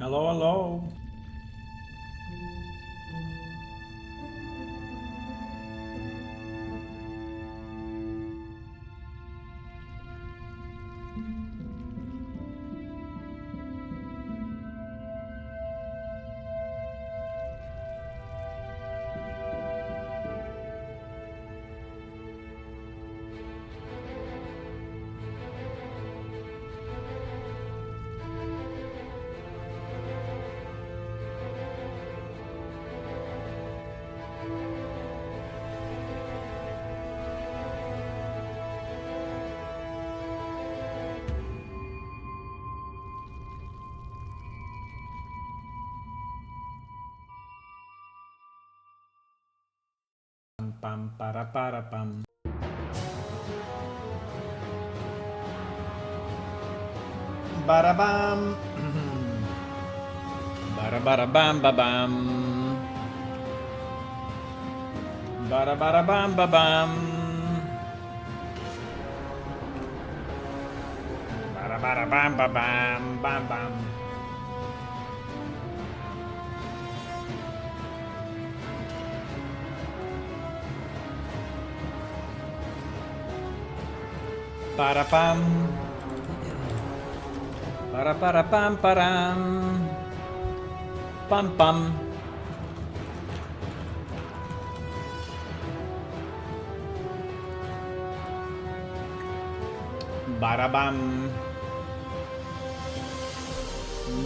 Hello, hello. Pam para pam. Barabam. Barabarabam babam. Barabarabam babam. Barabarabam babam bam bam. Parapam. Paraparapam param. Pam pam. Barabam.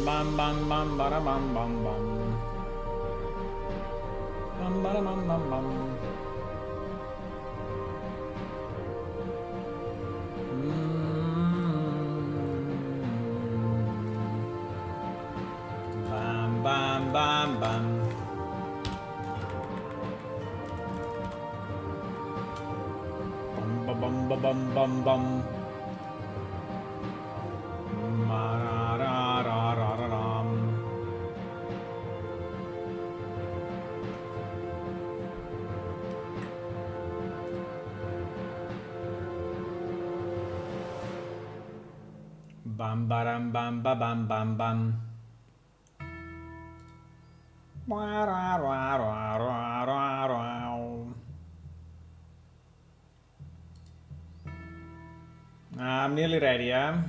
Bam bam bam barabam bam bam. Bam barabam bam bam. Bam bam bam. Bum bum bum bum bum bum. Ma ra ra ra ra ram. Bam baram bam ba bam bam bam. I'm nearly ready, yeah?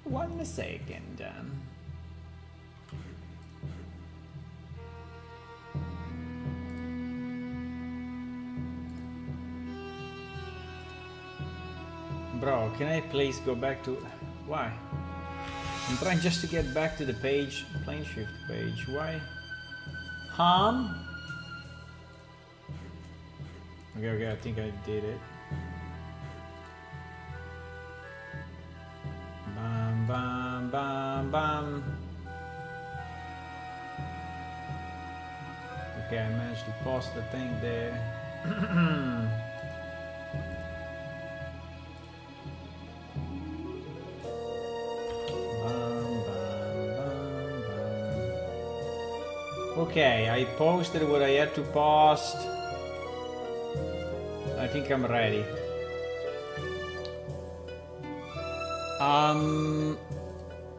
1 second. Bro, can I please go back to... Why? I'm trying just to get back to the page, plane shift page. Why? Okay, I think I did it. Bam, bam, bam, bam. Okay, I managed to post the thing there. Okay, I posted what I had to post. I think I'm ready.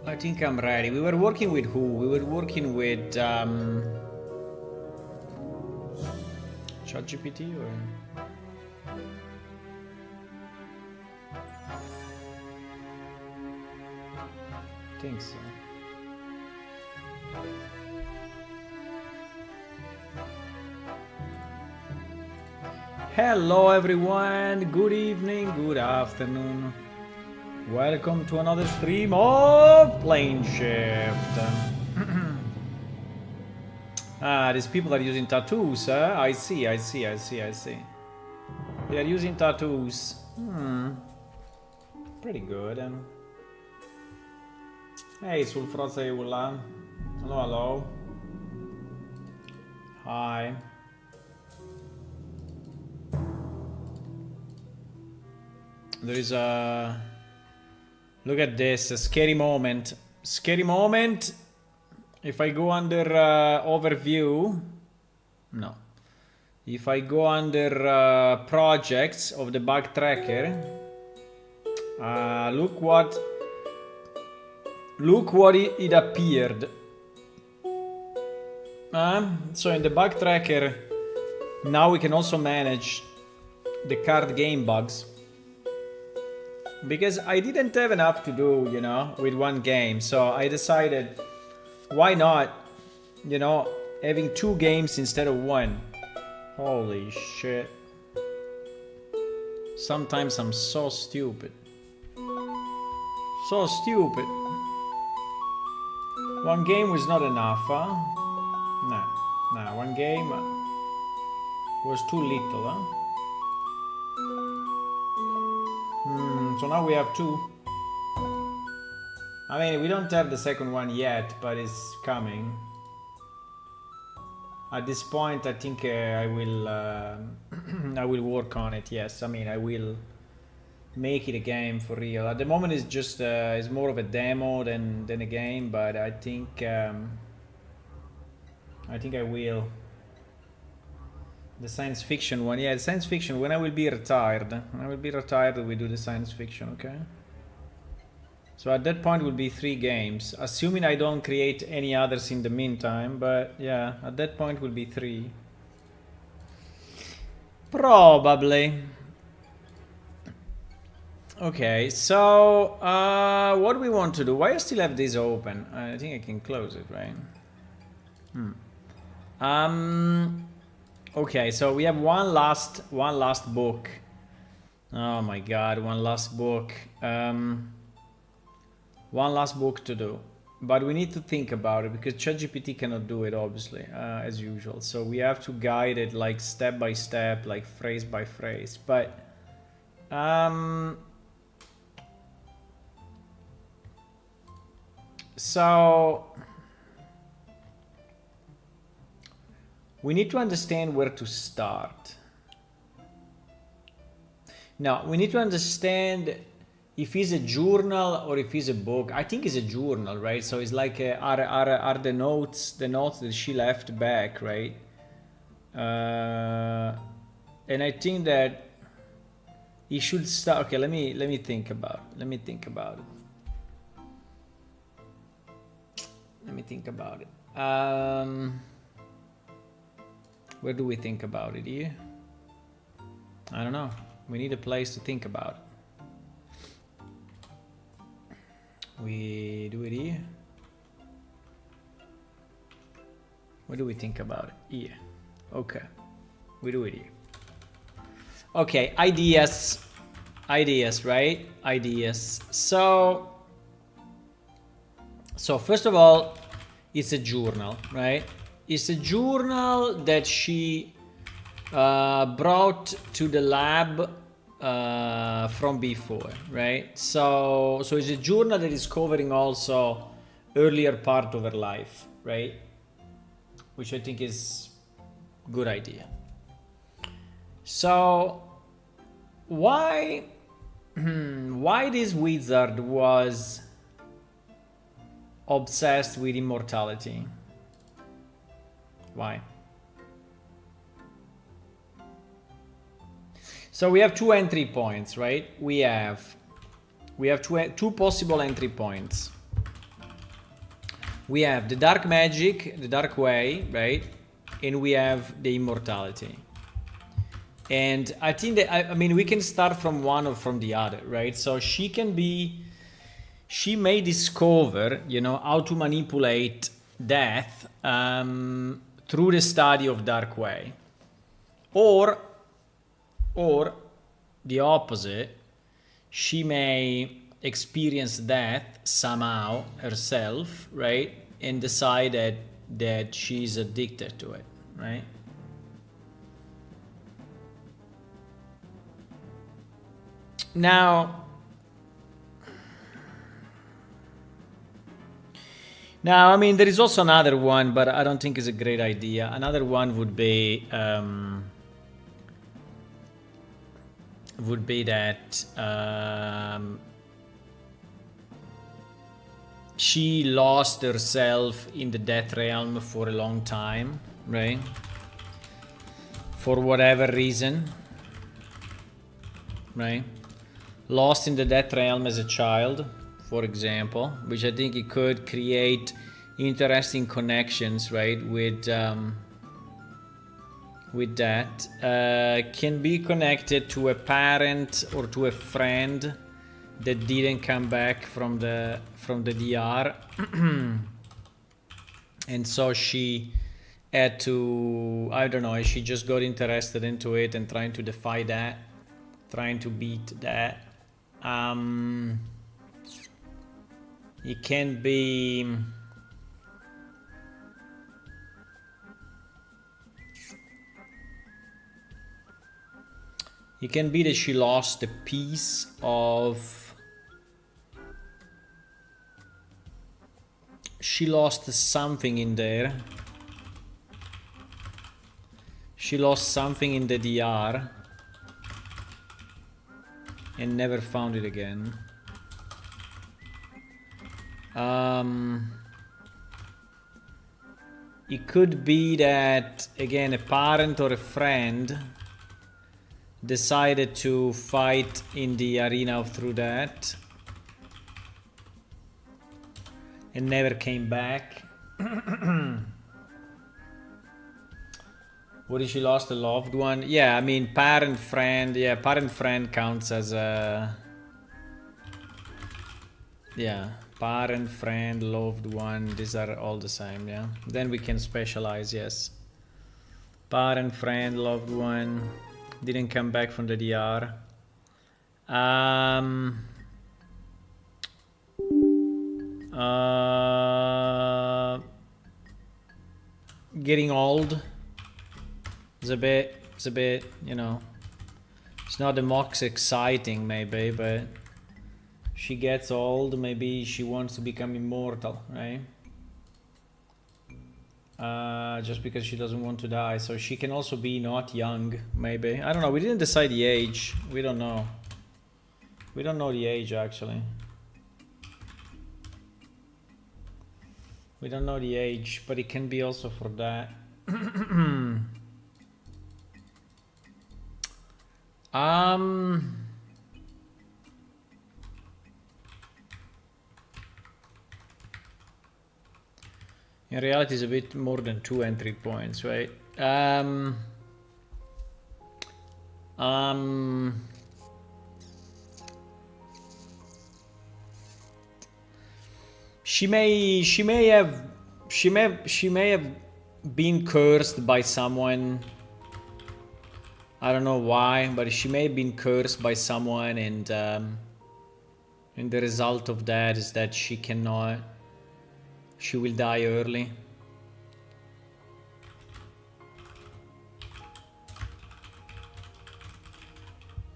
I think I'm ready. We were working with who? We were working with ChatGPT or? I think so. Hello everyone, good evening, good afternoon. Welcome to another stream of Plane Shift. These people are using tattoos, huh? I see. They are using tattoos. Pretty good. Hey, Sulfrazeulla. Hello. Hi. There is a... Look at this, a scary moment. Scary moment. If I go under overview... No. If I go under projects of the bug tracker... look what Look what it appeared. So in the bug tracker, now we can also manage the card game bugs. Because I didn't have enough to do, you know, with one game. So I decided, why not, you know, having 2 games instead of 1. Holy shit. Sometimes I'm so stupid. So stupid. 1 game was not enough, huh? No, 1 game was too little, huh? So now we have 2. I mean, we don't have the second one yet, but it's coming. At this point, I think I will I will work on it. Yes, I mean I will make it a game for real. At the moment, it's just it's more of a demo than a game, but I think I will. The science fiction one, yeah, the science fiction. When I will be retired, we do the science fiction, okay? So at that point will be 3 games, assuming I don't create any others in the meantime. But yeah, at that point will be 3. Probably. Okay, so what do we want to do? Why I still have this open? I think I can close it, right? Okay, so we have one last book. Oh my god, one last book. One last book to do, but we need to think about it because ChatGPT cannot do it, obviously, as usual. So we have to guide it like step by step, like phrase by phrase. But so we need to understand where to start. Now we need to understand if it's a journal or if it's a book. I think it's a journal, right? So it's like are the notes that she left back, right? And I think that he should start. Okay, let me think about it. Let me think about it. Where do we think about it here? I don't know. We need a place to think about it. We do it here. Where do we think about it? Here. Okay. We do it here. Okay, ideas, right? Ideas. So first of all, it's a journal, right? It's a journal that she brought to the lab from before, right? So it's a journal that is covering also earlier part of her life, right? Which I think is good idea. So why this wizard was obsessed with immortality? Why? So we have 2 entry points, right? We have two possible entry points. We have the dark magic, the dark way, right? And we have the immortality. And I think that, I mean, we can start from one or from the other, right? So she may discover, you know, how to manipulate death through the study of dark way. Or the opposite, she may experience death somehow herself, right? And decide that she's addicted to it, right? Now, I mean, there is also another one, but I don't think it's a great idea. Another one would be that she lost herself in the death realm for a long time, right? For whatever reason, right? Lost in the death realm as a child for example, which I think it could create interesting connections, right, with that. Can be connected to a parent or to a friend that didn't come back from the DR. And so she had to, I don't know, she just got interested into it and trying to defy that, trying to beat that. It can be, it can be that she lost a piece of, she lost something in there. She lost something in the DR and never found it again. It could be that, again, a parent or a friend decided to fight in the arena through that and never came back. What if she lost a loved one? Yeah, I mean, parent, friend. Yeah, parent, friend counts as a... Yeah, parent, friend, loved one. These are all the same, yeah. Then we can specialize, yes. Parent, friend, loved one. Didn't come back from the DR. Getting old. It's a bit, you know, it's not the most exciting maybe, but she gets old, maybe she wants to become immortal, right? Just because she doesn't want to die, so she can also be not young, maybe. I don't know, we didn't decide the age, we don't know. We don't know the age, actually. We don't know the age, but it can be also for that. In reality, it's a bit more than 2 entry points, right? She may have been cursed by someone. I don't know why, but she may have been cursed by someone, and the result of that is that she cannot. She will die early.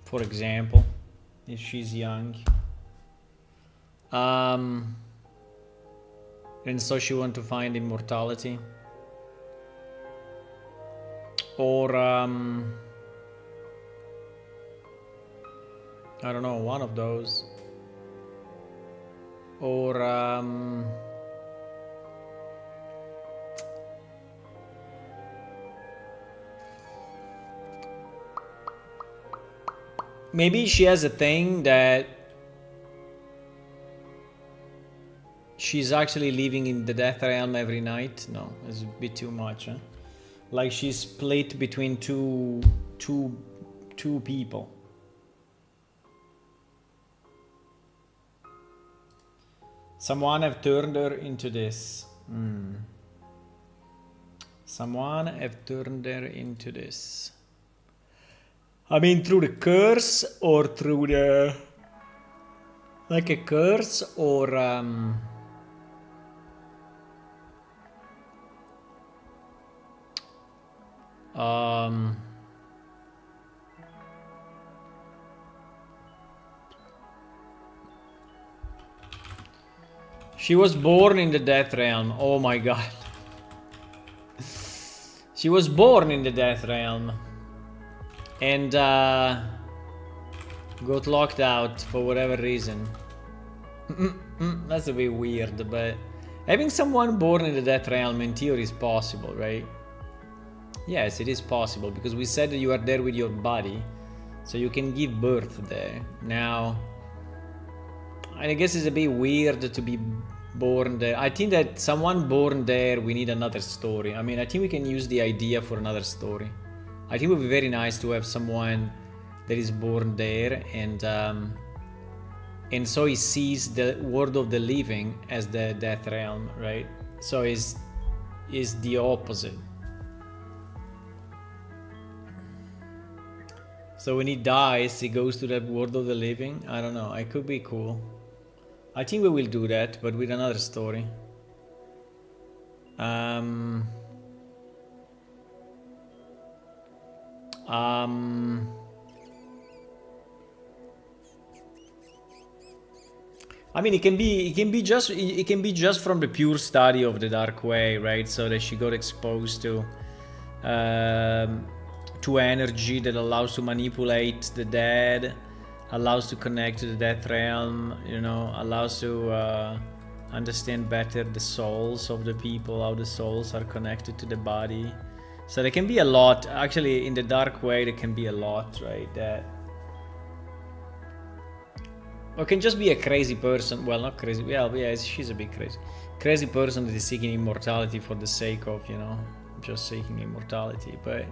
For example, if she's young. And so she wants to find immortality. Or, I don't know, one of those. Or, maybe she has a thing that she's actually living in the death realm every night. No, it's a bit too much, huh? Like she's split between two people. Someone have turned her into this. Someone have turned her into this. I mean, through the curse or through the... Like a curse or... She was born in the death realm. Oh my god. She was born in the death realm. And got locked out for whatever reason. That's a bit weird, but having someone born in the death realm in theory is possible, right? Yes, it is possible, because we said that you are there with your body, so you can give birth there. Now, I guess it's a bit weird to be born there. I think that someone born there, we need another story. I mean, I think we can use the idea for another story. I think it would be very nice to have someone that is born there, and so he sees the world of the living as the death realm, right? So is the opposite. So when he dies, he goes to that world of the living. I don't know. It could be cool. I think we will do that, but with another story. I mean, it can be just from the pure study of the dark way, right? So that she got exposed to energy that allows to manipulate the dead, allows to connect to the death realm, you know, allows to understand better the souls of the people, how the souls are connected to the body. So there can be a lot, actually, in the dark way. There can be a lot, right? That, or can just be a crazy person. Well, not crazy. Well, yeah, she's a bit crazy. Crazy person that is seeking immortality for the sake of, you know, just seeking immortality. But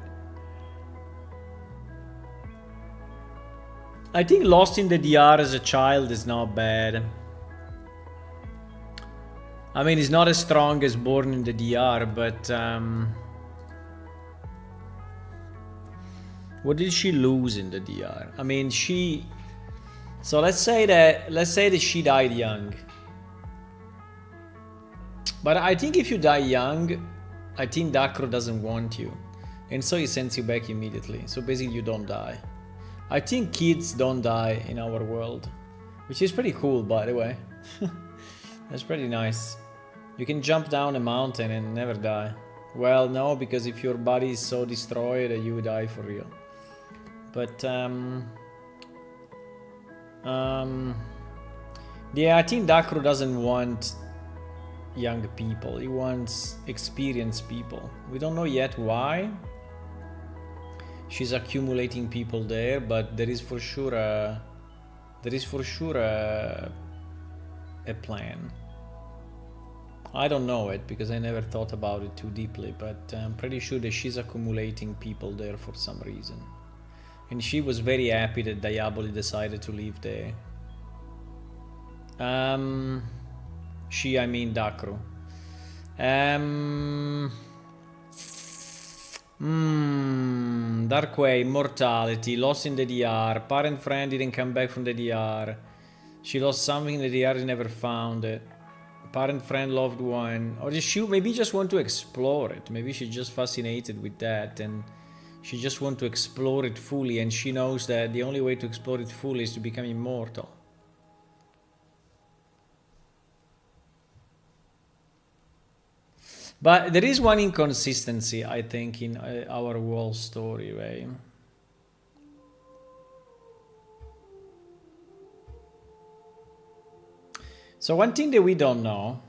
I think lost in the DR as a child is not bad. I mean, it's not as strong as born in the DR, but what did she lose in the DR? I mean, so let's say that she died young. But I think if you die young, I think Dakro doesn't want you, and so he sends you back immediately. So basically, you don't die. I think kids don't die in our world, which is pretty cool, by the way. That's pretty nice. You can jump down a mountain and never die. Well, no, because if your body is so destroyed, you die for real. But yeah, I think Dakro doesn't want young people. He wants experienced people. We don't know yet why. She's accumulating people there, but there is for sure a plan. I don't know it because I never thought about it too deeply, but I'm pretty sure that she's accumulating people there for some reason. And she was very happy that Diaboli decided to live there. I mean Dakro. Dark Way, Mortality, lost in the DR, parent friend didn't come back from the DR. She lost something in the DR, never found it. Parent friend, loved one. Or she maybe just want to explore it. Maybe she's just fascinated with that and she just want to explore it fully, and she knows that the only way to explore it fully is to become immortal. But there is one inconsistency, I think, in our whole story, right? So one thing that we don't know,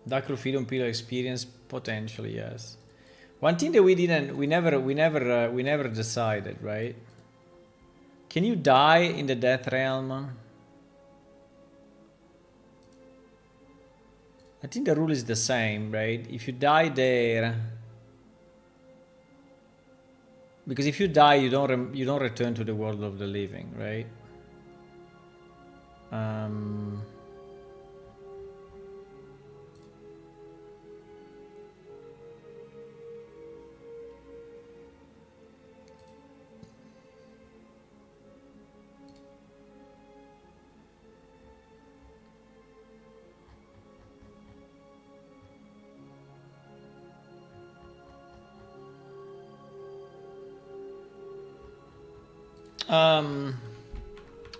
Dakro Freedom Pillar experience, potentially, yes. One thing that we never decided, right? Can you die in the death realm? I think the rule is the same, right? If you die there, because if you die, you don't return to the world of the living, right?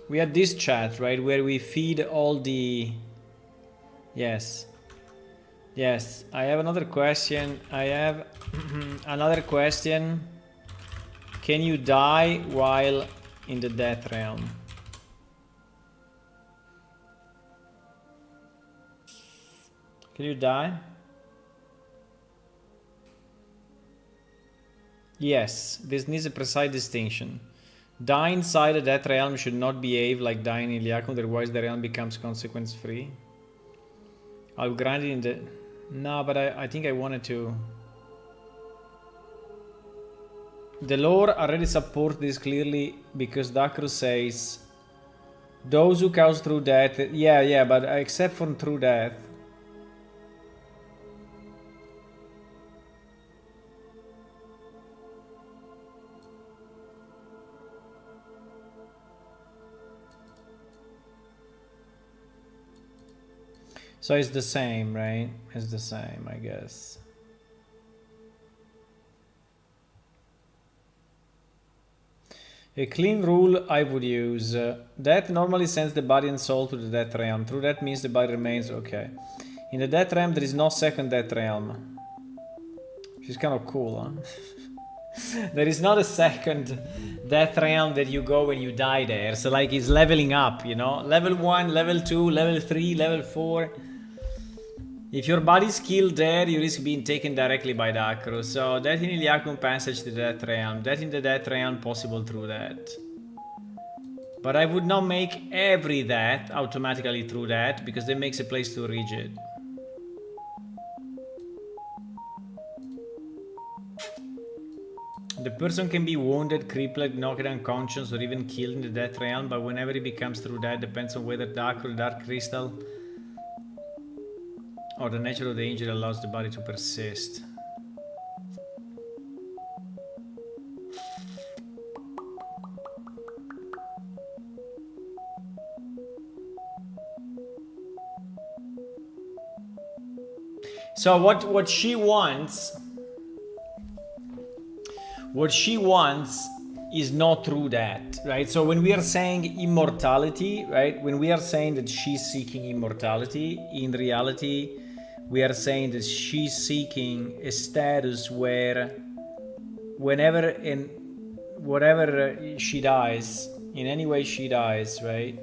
We had this chat, right, where we feed all the... Yes. Yes, I have another question. I have another question. Can you die while in the death realm? Can you die? Yes, this needs a precise distinction. Die inside of that realm should not behave like dying in Iliacum, otherwise the realm becomes consequence free. I'll grind it in the... No, but I think I wanted to... The lore already supports this clearly because Dakru says those who cause true death... Yeah, but except for true death. So it's the same, right? It's the same, I guess. A clean rule I would use. Death normally sends the body and soul to the death realm. True death means the body remains okay. In the death realm, there is no second death realm. Which is kind of cool, huh? There is not a second death realm that you go when you die there. So like it's leveling up, you know? Level 1, level 2, level 3, level 4. If your body's killed there, you risk being taken directly by Dakru. So death in Iliacum passage to the death realm. Death in the death realm possible through that. But I would not make every death automatically through that, because that makes a place too rigid. The person can be wounded, crippled, knocked unconscious, or even killed in the death realm, but whenever it becomes through that, depends on whether Dakru, Dark Crystal, or the nature of the injury allows the body to persist. So what she wants is not through that, right? So when we are saying immortality, right? When we are saying that she's seeking immortality, in reality, we are saying that she's seeking a status where whenever and whatever she dies, in any way she dies, right?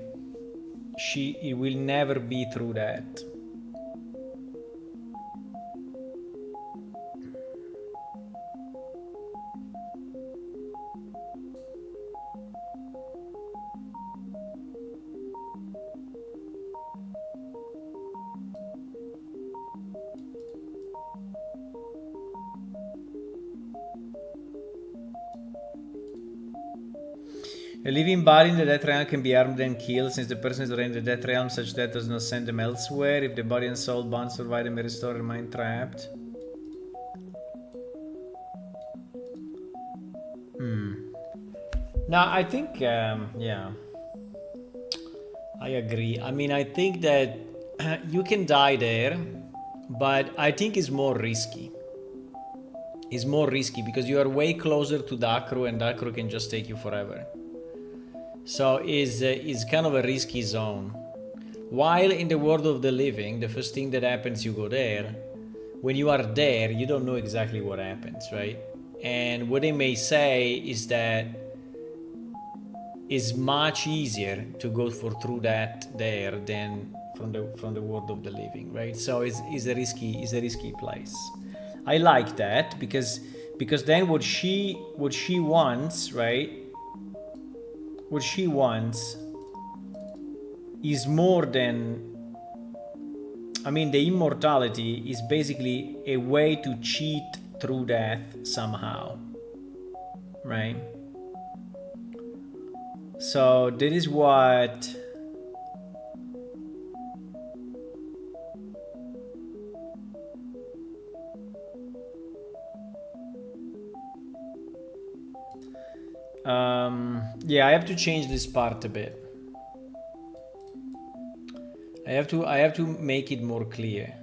It will never be through that. A living body in the death realm can be armed and killed, since the person is already in the death realm. Such death does not send them elsewhere. If the body and soul bound survive, they may restore and remain trapped. Now, I think, yeah, I agree. I mean, I think that you can die there, but I think it's more risky. It's more risky because you are way closer to Dakru, and Dakru can just take you forever. So it's kind of a risky zone. While in the world of the living, the first thing that happens, you go there. When you are there, you don't know exactly what happens, right? And what they may say is that it's much easier to go through that there than from the world of the living, right? So it's a risky place. I like that because then what she wants, right? What she wants is more than, I mean, the immortality is basically a way to cheat through death somehow, right? So that is what yeah, I have to change this part a bit. I have to make it more clear.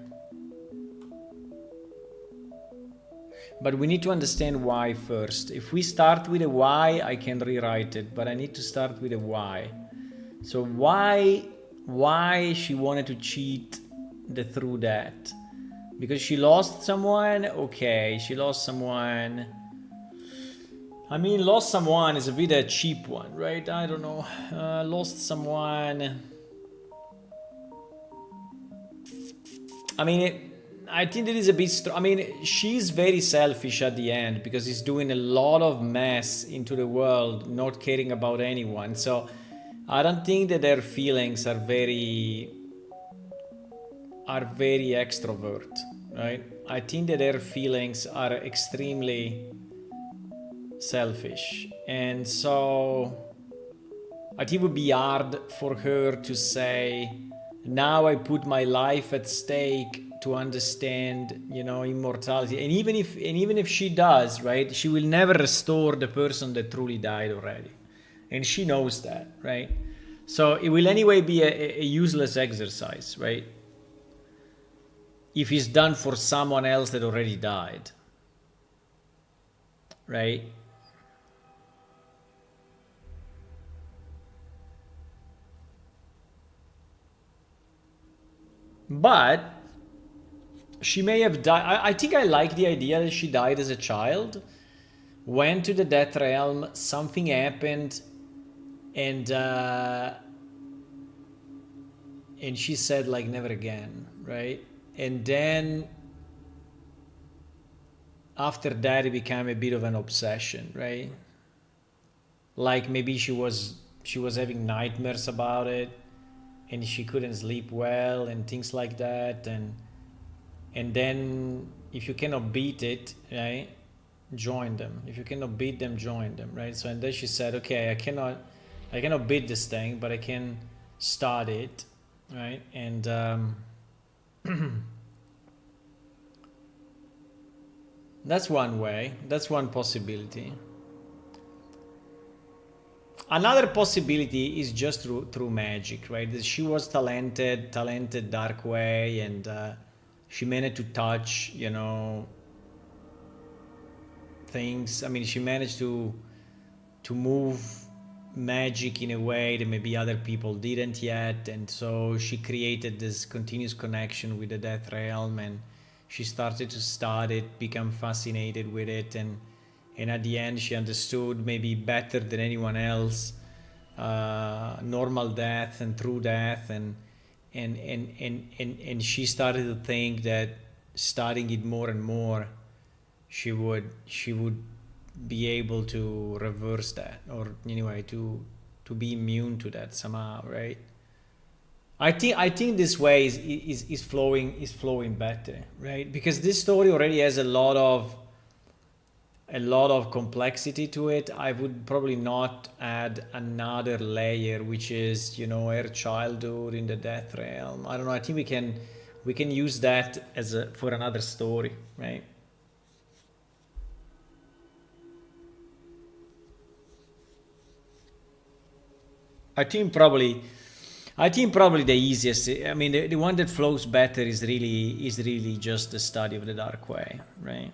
But we need to understand why first. If we start with a why, I can rewrite it, but I need to start with a why. So why she wanted to cheat through that? Because she lost someone? Okay, she lost someone. I mean, lost someone is a bit a cheap one, right? I don't know. Lost someone. I mean, I think that is a bit I mean, she's very selfish at the end because he's doing a lot of mess into the world, not caring about anyone. So I don't think that their feelings are very extrovert, right? I think that their feelings are extremely selfish. And so I think it would be hard for her to say, now I put my life at stake to understand, you know, immortality. And even if she does, right, she will never restore the person that truly died already. And she knows that, right? So it will anyway be a useless exercise, right? If it's done for someone else that already died, right? But she may have died. I think I like the idea that she died as a child, went to the death realm, something happened, and she said like never again, right? And then after that it became a bit of an obsession, right? Like maybe she was having nightmares about it, and she couldn't sleep well and things like that. And then if you cannot beat it, right, join them. If you cannot beat them, join them, right? So and then she said, okay, I cannot beat this thing, but I can start it, right? And that's one way. That's one possibility. Another possibility is just through magic, right? That she was talented dark way, and she managed to touch, you know, things. I mean, she managed to move magic in a way that maybe other people didn't yet, and so she created this continuous connection with the death realm, and she started to study it, become fascinated with it, and at the end she understood maybe better than anyone else normal death and true death, and she started to think that studying it more and more, she would be able to reverse that, or anyway to be immune to that somehow, right? I think this way is flowing better, right? Because this story already has a lot of complexity to it. I would probably not add another layer, which is, you know, her childhood in the death realm. I don't know. I think we can use that as for another story, right? I think probably the easiest. I mean, the one that flows better is really just the study of the dark way, right?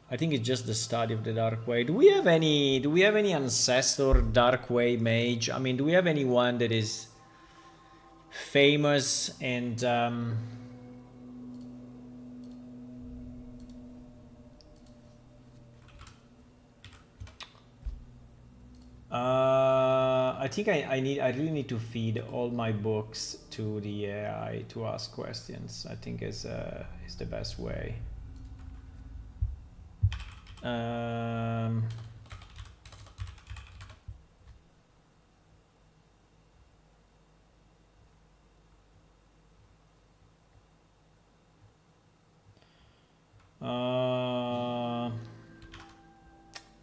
I think it's just the study of the dark way. Do we have any ancestor dark way mage? I mean, do we have anyone that is famous and I think I really need to feed all my books to the AI to ask questions. I think is the best way.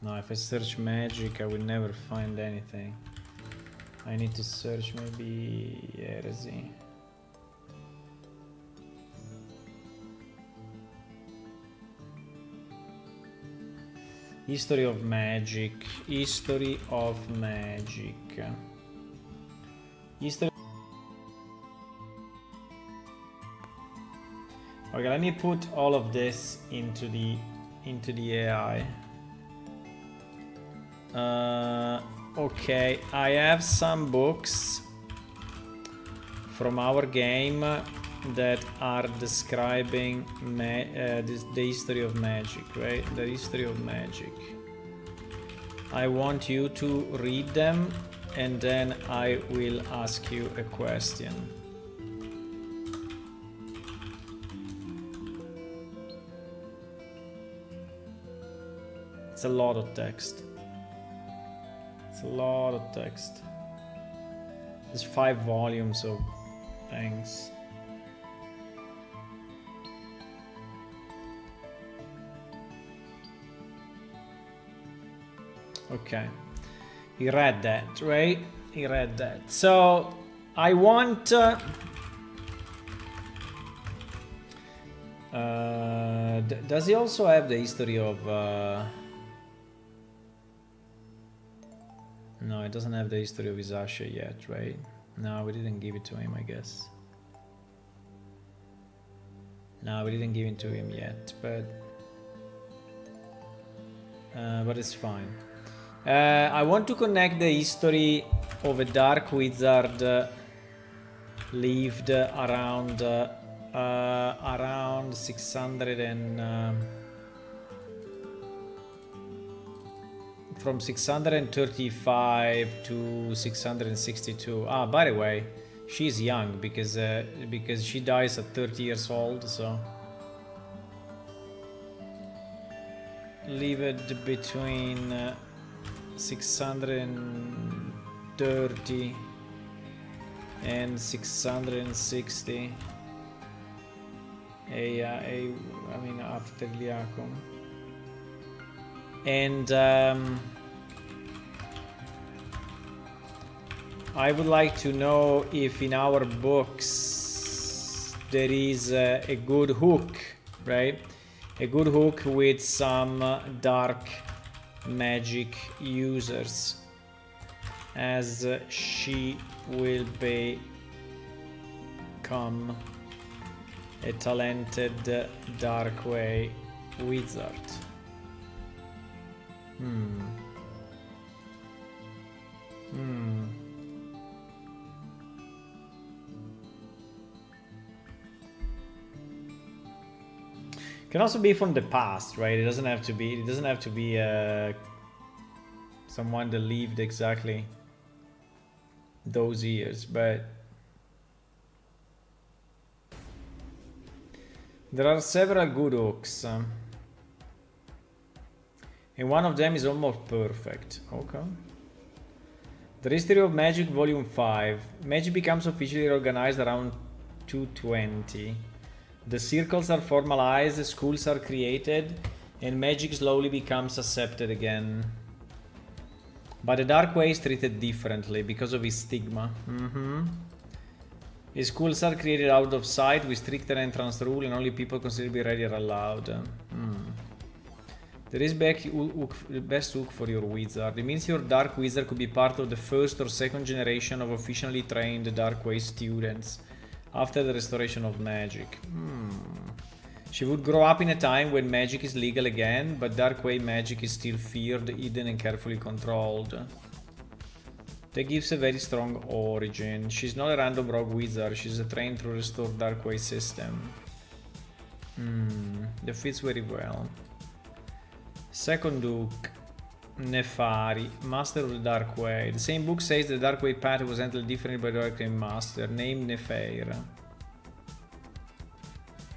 No, if I search magic, I will never find anything. I need to search maybe heresy. History of magic. History of magic. History. Okay, let me put all of this into the AI. Okay, I have some books from our game that are describing the history of magic, right? The history of magic. I want you to read them, and then I will ask you a question. a lot of text. It's a lot of text. There's 5 volumes of things. Okay. He read that, right? He read that. So I want... does he also have the history of... No, it doesn't have the history of Isasha yet, right? No, we didn't give it to him, I guess. No, we didn't give it to him yet, but it's fine. I want to connect the history of a dark wizard lived around 600 and from 635 to 662. Ah, by the way, she's young because she dies at 30 years old, so lived between 630 and 660. I mean, after Liacom. And I would like to know if in our books there is a good hook, right? A good hook with some dark magic users, as she will become a talented dark way wizard. Can also be from the past, right? It doesn't have to be someone that lived exactly those years, but there are several good hooks. And one of them is almost perfect. Okay. The History of Magic Volume 5. Magic becomes officially organized around 220. The circles are formalized, schools are created, and magic slowly becomes accepted again. But the dark way is treated differently because of its stigma. The schools are created out of sight with stricter entrance rule, and only people considered to be ready are allowed. There is the best hook for your wizard. It means your dark wizard could be part of the first or second generation of officially trained dark way students after the restoration of magic. She would grow up in a time when magic is legal again, but dark way magic is still feared, hidden and carefully controlled. That gives a very strong origin. She's not a random rogue wizard, she's a trained to restore dark way system. That fits very well. Second Duke, Nefari, Master of the Dark Way. The same book says the Dark Way path was handled differently by the Dark Way Master, named Nefair.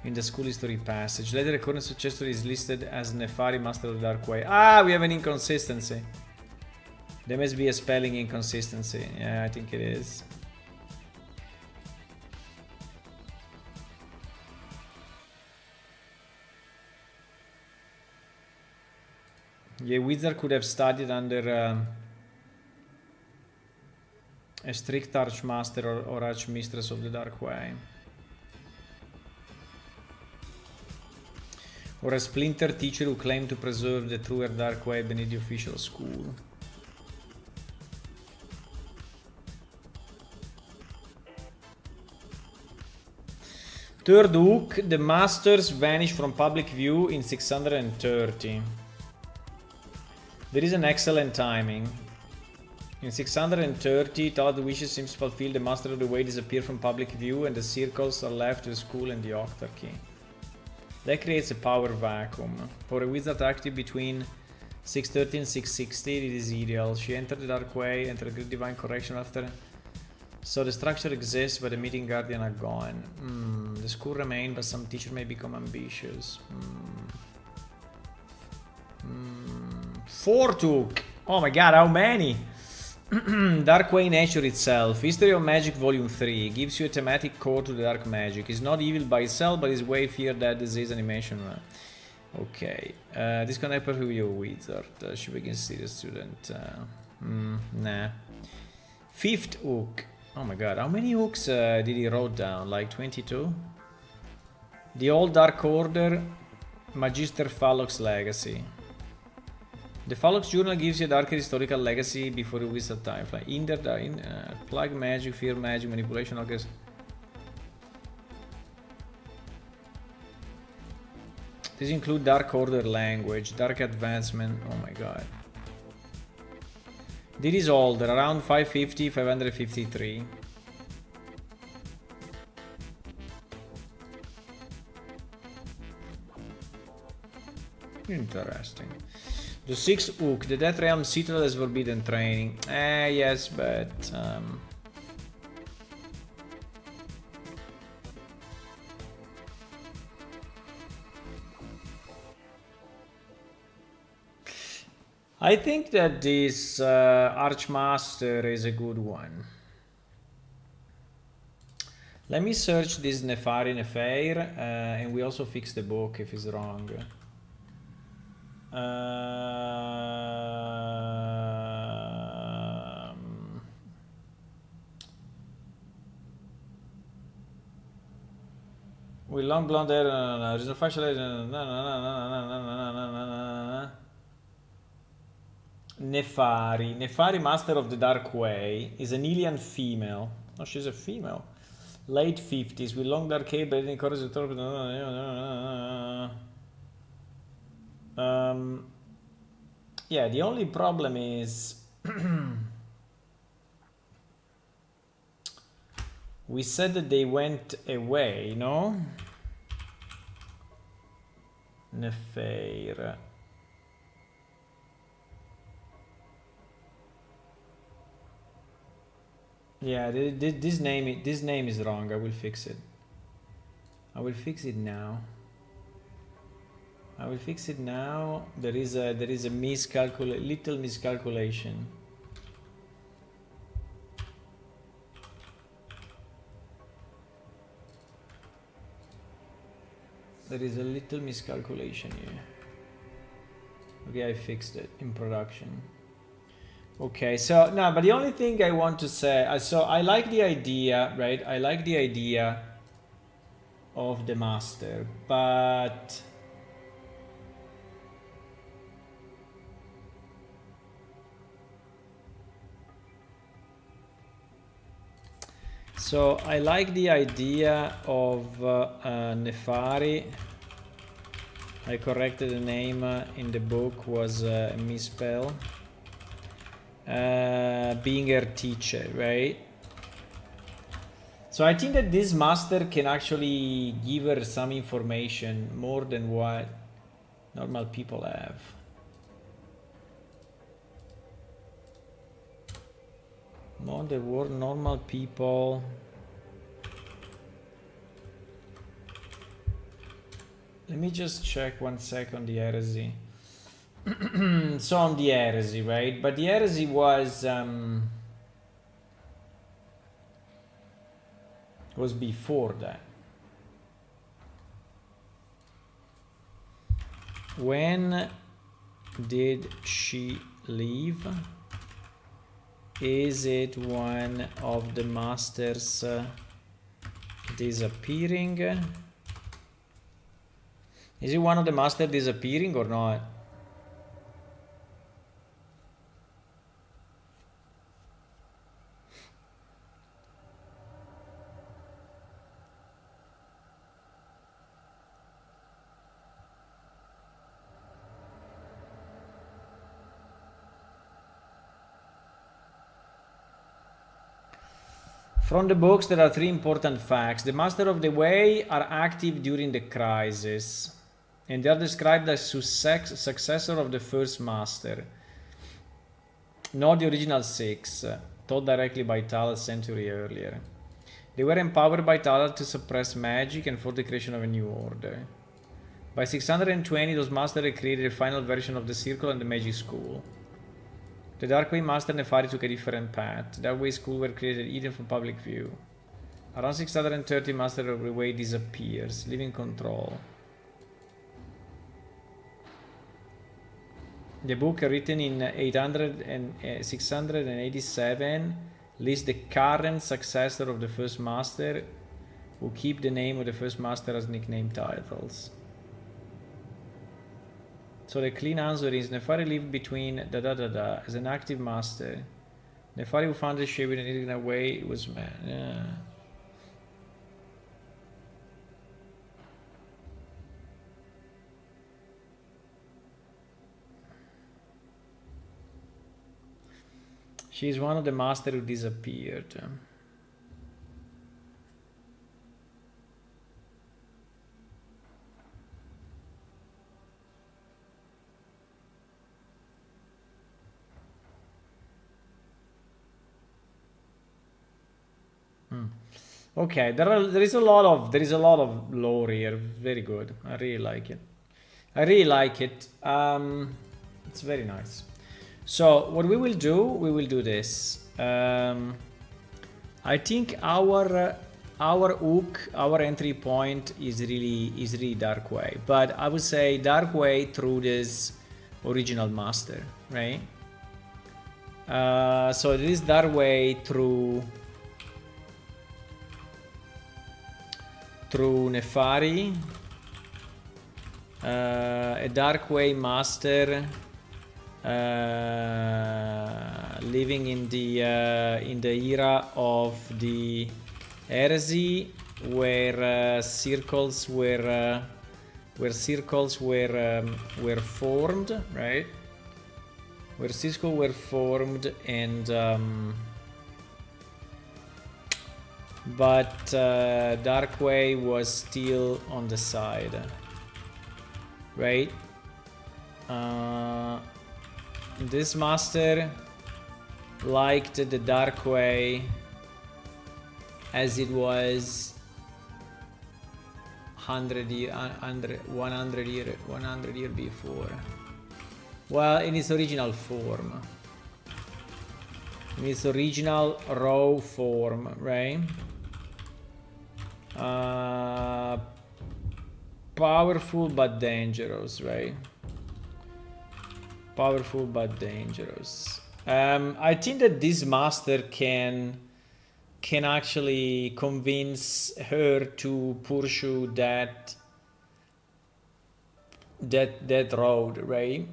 In the school history passage. Later, the current successor is listed as Nefari, Master of the Dark Way. Ah, we have an inconsistency. There must be a spelling inconsistency. Yeah, I think it is. Yeah, wizard could have studied under a strict Archmaster or Archmistress of the Dark Way. Or a splinter teacher who claimed to preserve the truer Dark Way beneath the official school. Third Hook, the Masters vanish from public view in 630. There is an excellent timing. In 630, all the wishes seems fulfilled, the Master of the Way disappear from public view and the circles are left to the school and the Octarchy. That creates a power vacuum. For a wizard active between 630 and 660, it is ideal. She entered the Dark Way, entered the Great Divine Correction after. So the structure exists, but the meeting guardian are gone. The school remain, but some teacher may become ambitious. Fortuk. Oh my god, how many? Dark Way Nature itself. History of Magic Volume 3. Gives you a thematic core to the dark magic. It's not evil by itself, but is way fear, death, disease, animation. Okay. Disconnect with you, wizard. Should begin serious student. Nah. Fifth hook. Oh my god, how many hooks did he wrote down? Like 22? The Old Dark Order. Magister Fallox Legacy. The Fallox Journal gives you a darker historical legacy before you visit time. Like Plug Magic, Fear Magic, Manipulation, okay. These include Dark Order language, Dark Advancement, oh my god. This is older, around 550, 553. Interesting. The sixth hook, the Death Realm Citadel has forbidden training. Yes, but... I think that this Archmaster is a good one. Let me search this Nefari Nefair, and we also fix the book if it's wrong. With long blonde hair, there's no facial Nefari. Nefari, Master of the Dark Way, is an alien female. No, she's a female. Late 50s, with long dark hair, but in course of yeah, the only problem is we said that they went away, no? Nefair. Yeah, this name is wrong. I will fix it. I will fix it now. I will fix it now. There is a little miscalculation. There is a little miscalculation here. Okay, I fixed it in production. Okay, so no, but the only thing I want to say, so I like the idea, right? I like the idea of the master, but so I like the idea of Nefari. I corrected the name in the book, was a misspell. Being her teacher, right? So I think that this master can actually give her some information more than what normal people have. More than what normal people. Let me just check 1 second the heresy. So on the heresy, right? But the heresy was before that. When did she leave? Is it one of the masters disappearing? Is it one of the masters disappearing or not? From the books, there are 3 important facts. The Master of the Way are active during the crisis, and they are described as successor of the first Master, not the original 6, taught directly by Tal a century earlier. They were empowered by Tal to suppress magic and for the creation of a new order. By 620, those masters created a final version of the Circle and the Magic School. The Darkway Master Nefari took a different path. The Darkway School were created hidden from public view. Around 630, Master of the Way disappears, leaving control. The book, written in 687, lists the current successor of the first master, who keep the name of the first master as nickname titles. So the clean answer is Nefari lived between as an active master. Nefari, who found the shape in a way, was man. Yeah. She is one of the masters who disappeared. Okay, there is a lot of lore here. Very good. I really like it. It's very nice. So what we will do this. I think our hook, our entry point is really Darkway, but I would say Darkway through this original master, right? So it is Darkway through Nefari, a Darkway master living in the era of the heresy, where circles were formed, right? Where circles were formed, and but Darkway was still on the side, right? This master liked the Darkway as it was 100 year before. Well, in its original form. In its original raw form, right? Powerful but dangerous, right? Powerful but dangerous. I think that this master can actually convince her to pursue that road, right?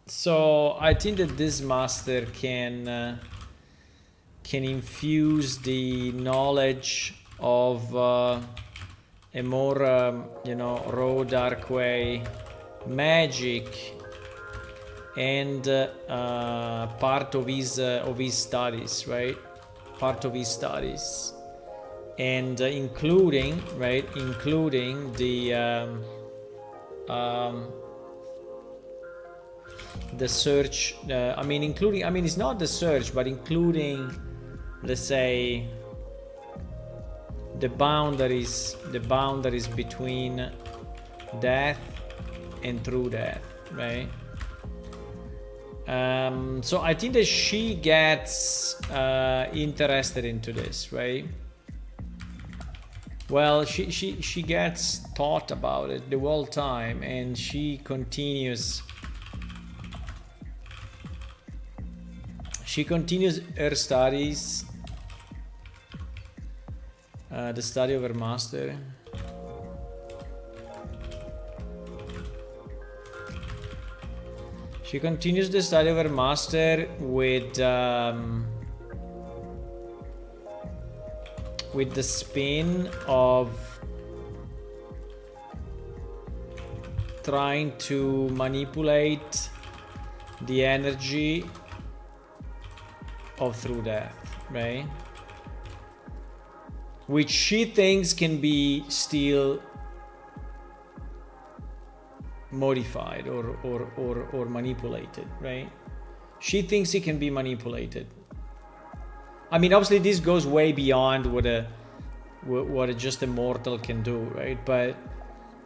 So I think that this master can infuse the knowledge of a more raw Darkway magic and part of his studies, right? Part of his studies, and including the search. It's not the search, but including, let's say, the boundaries between death and true death, right? So I think that she gets interested into this, right? Well, she gets thought about it the whole time, and she continues her studies, the study of her master. She continues the study of her master with the spin of trying to manipulate the energy of through death, right? Which she thinks can be still modified or manipulated, right? She thinks it can be manipulated. I mean, obviously this goes way beyond what just a mortal can do, right? But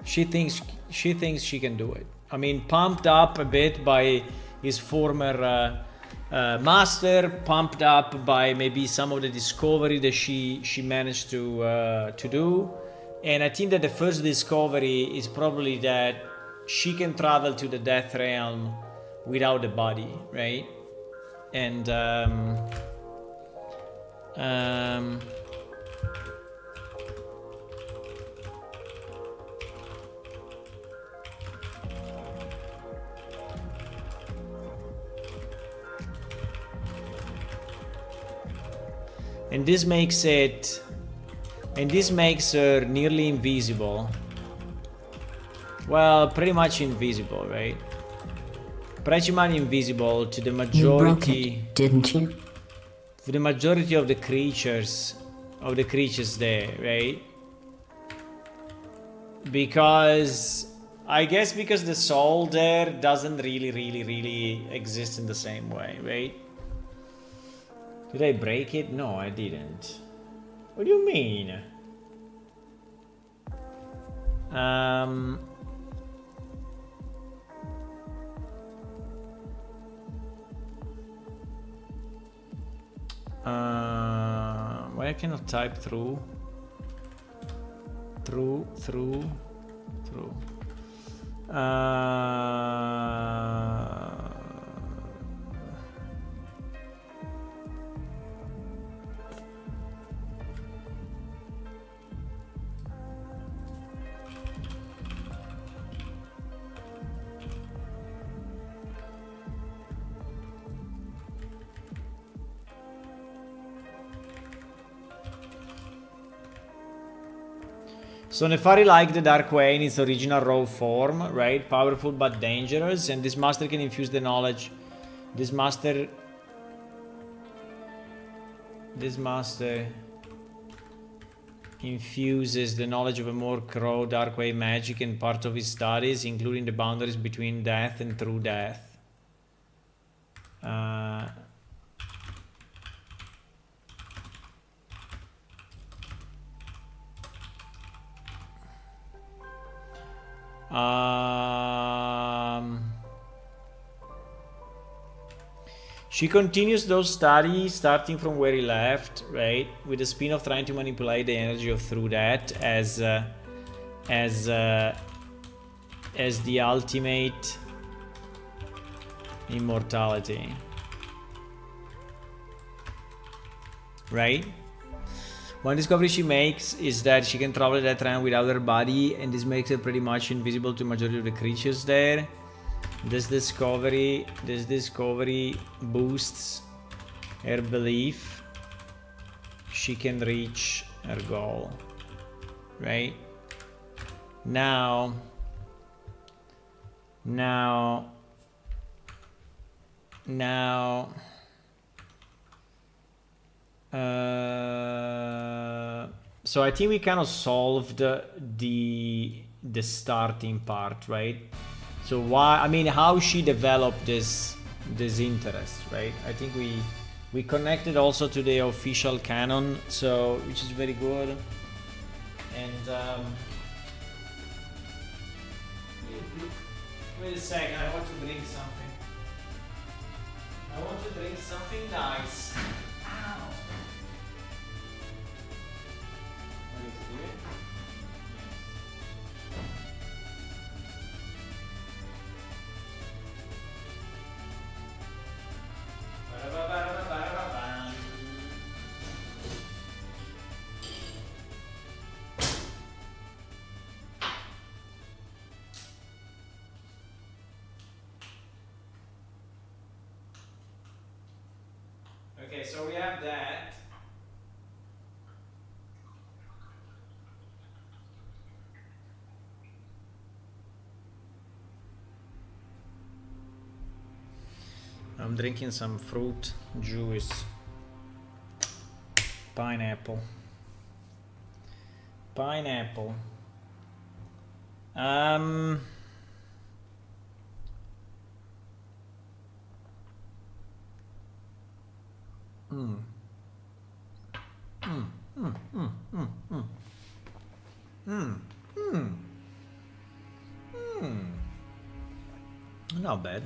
she thinks she can do it. I mean, pumped up a bit by his former master, pumped up by maybe some of the discovery that she managed to do. And I think that the first discovery is probably that she can travel to the death realm without the body, right? And this makes her nearly invisible. Well, pretty much invisible, right? Pretty much invisible to the majority. You broke it, didn't you? To the majority of the creatures there, right? Because I guess because the soul there doesn't really exist in the same way, right? Did I break it? No, I didn't. What do you mean? Why I cannot type through? Through. So Nefari liked the Dark Way in its original raw form, right? Powerful but dangerous, and this master can infuse the knowledge. This master infuses the knowledge of a more raw Dark Way magic in part of his studies, including the boundaries between death and true death. She continues those studies starting from where he left, right? With the spin of trying to manipulate the energy of through that as the ultimate immortality, right? One discovery she makes is that she can travel that realm without her body, and this makes her pretty much invisible to the majority of the creatures there. This discovery boosts her belief she can reach her goal, right? Now so I think we kind of solved the starting part, right? So why, I mean, how she developed this interest, right? I think we connected also to the official canon, so which is very good. And wait a second, I want to drink something. I want to drink something nice. Ow. What is it here? Okay, so we have that. I'm drinking some fruit juice. Pineapple. Not bad.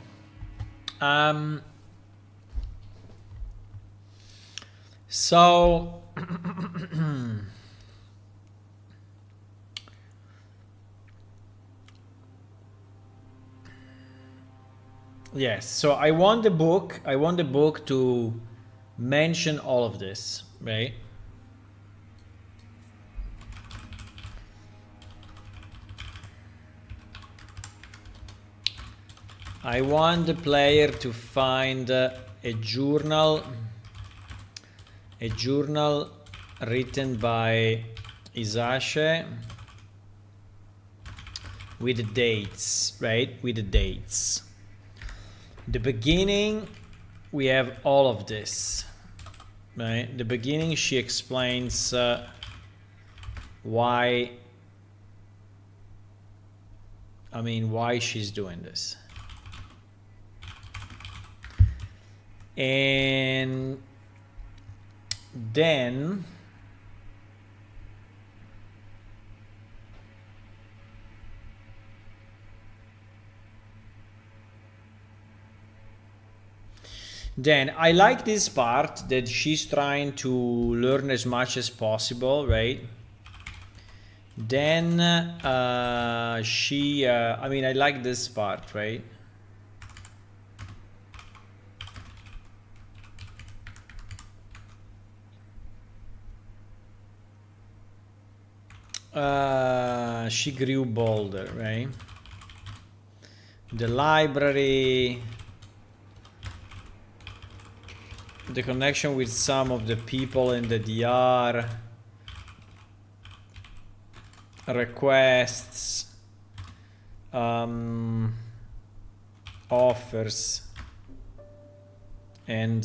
So yes, so I want the book. I want the book to mention all of this, right? I want the player to find a journal written by Isache with the dates, right? With the dates. The beginning, we have all of this, right? The beginning, she explains why she's doing this. And then I like this part that she's trying to learn as much as possible, right? Then I like this part, right? She grew bolder, right? The library, the connection with some of the people in the DR, requests, offers, and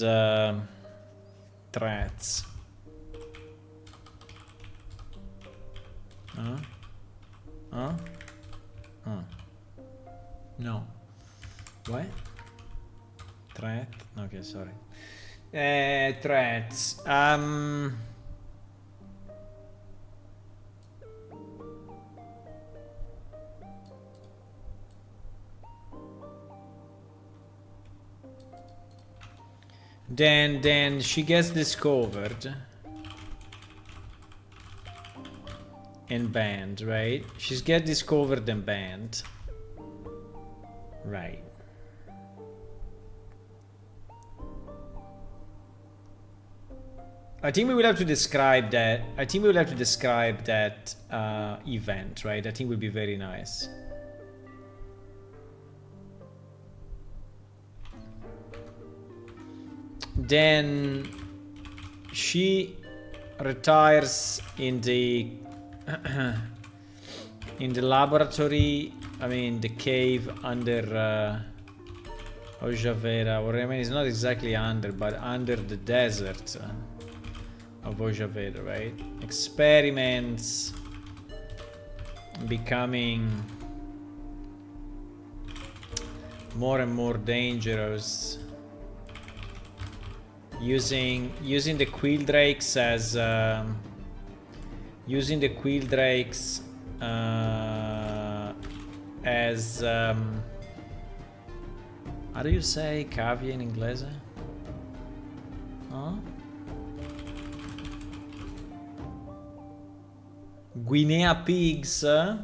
threats. No. What? Threat? Okay, sorry. Threats. Then she gets discovered and banned, right? She's get discovered and banned. Right. I think we will have to describe that. Event, right? I think would be very nice. Then she retires in the laboratory. I mean, the cave under Ojavera, or I mean, it's not exactly under, but under the desert of Ojavera, right? Experiments becoming more and more dangerous. Using the quildrakes as how do you say cavie in inglese? Huh? Guinea pigs? I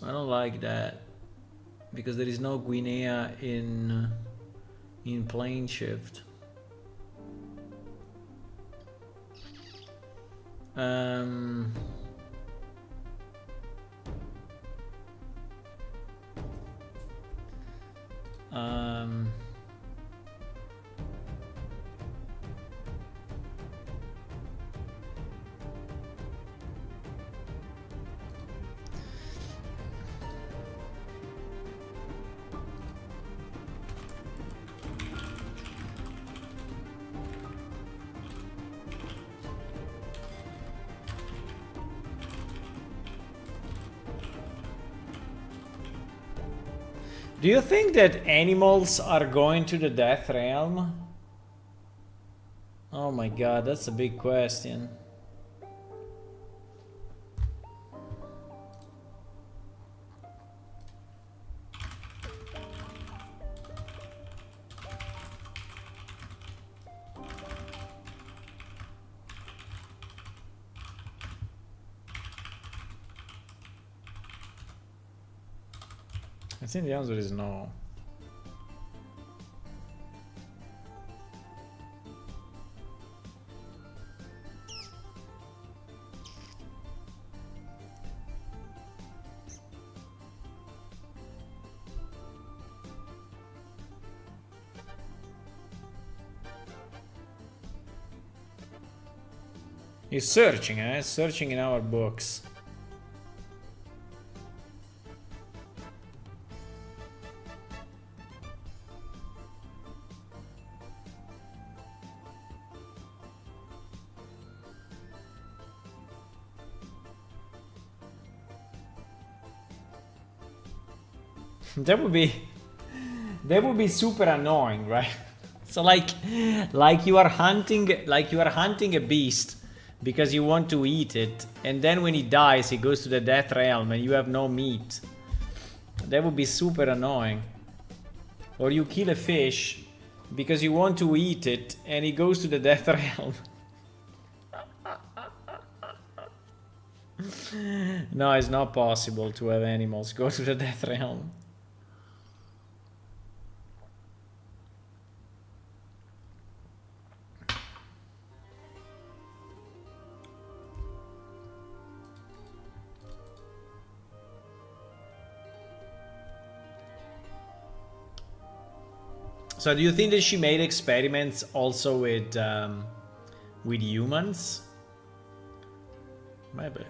don't like that, because there is no Guinea in plane shift. Do you think that animals are going to the death realm? my god, that's a big question. I think the answer is no. He's searching, searching in our books. That would be super annoying, right? So like you are hunting a beast because you want to eat it, and then when he dies he goes to the death realm and you have no meat. That would be super annoying. Or you kill a fish because you want to eat it and he goes to the death realm. No, it's not possible to have animals go to the death realm. So do you think that she made experiments also with humans? Maybe.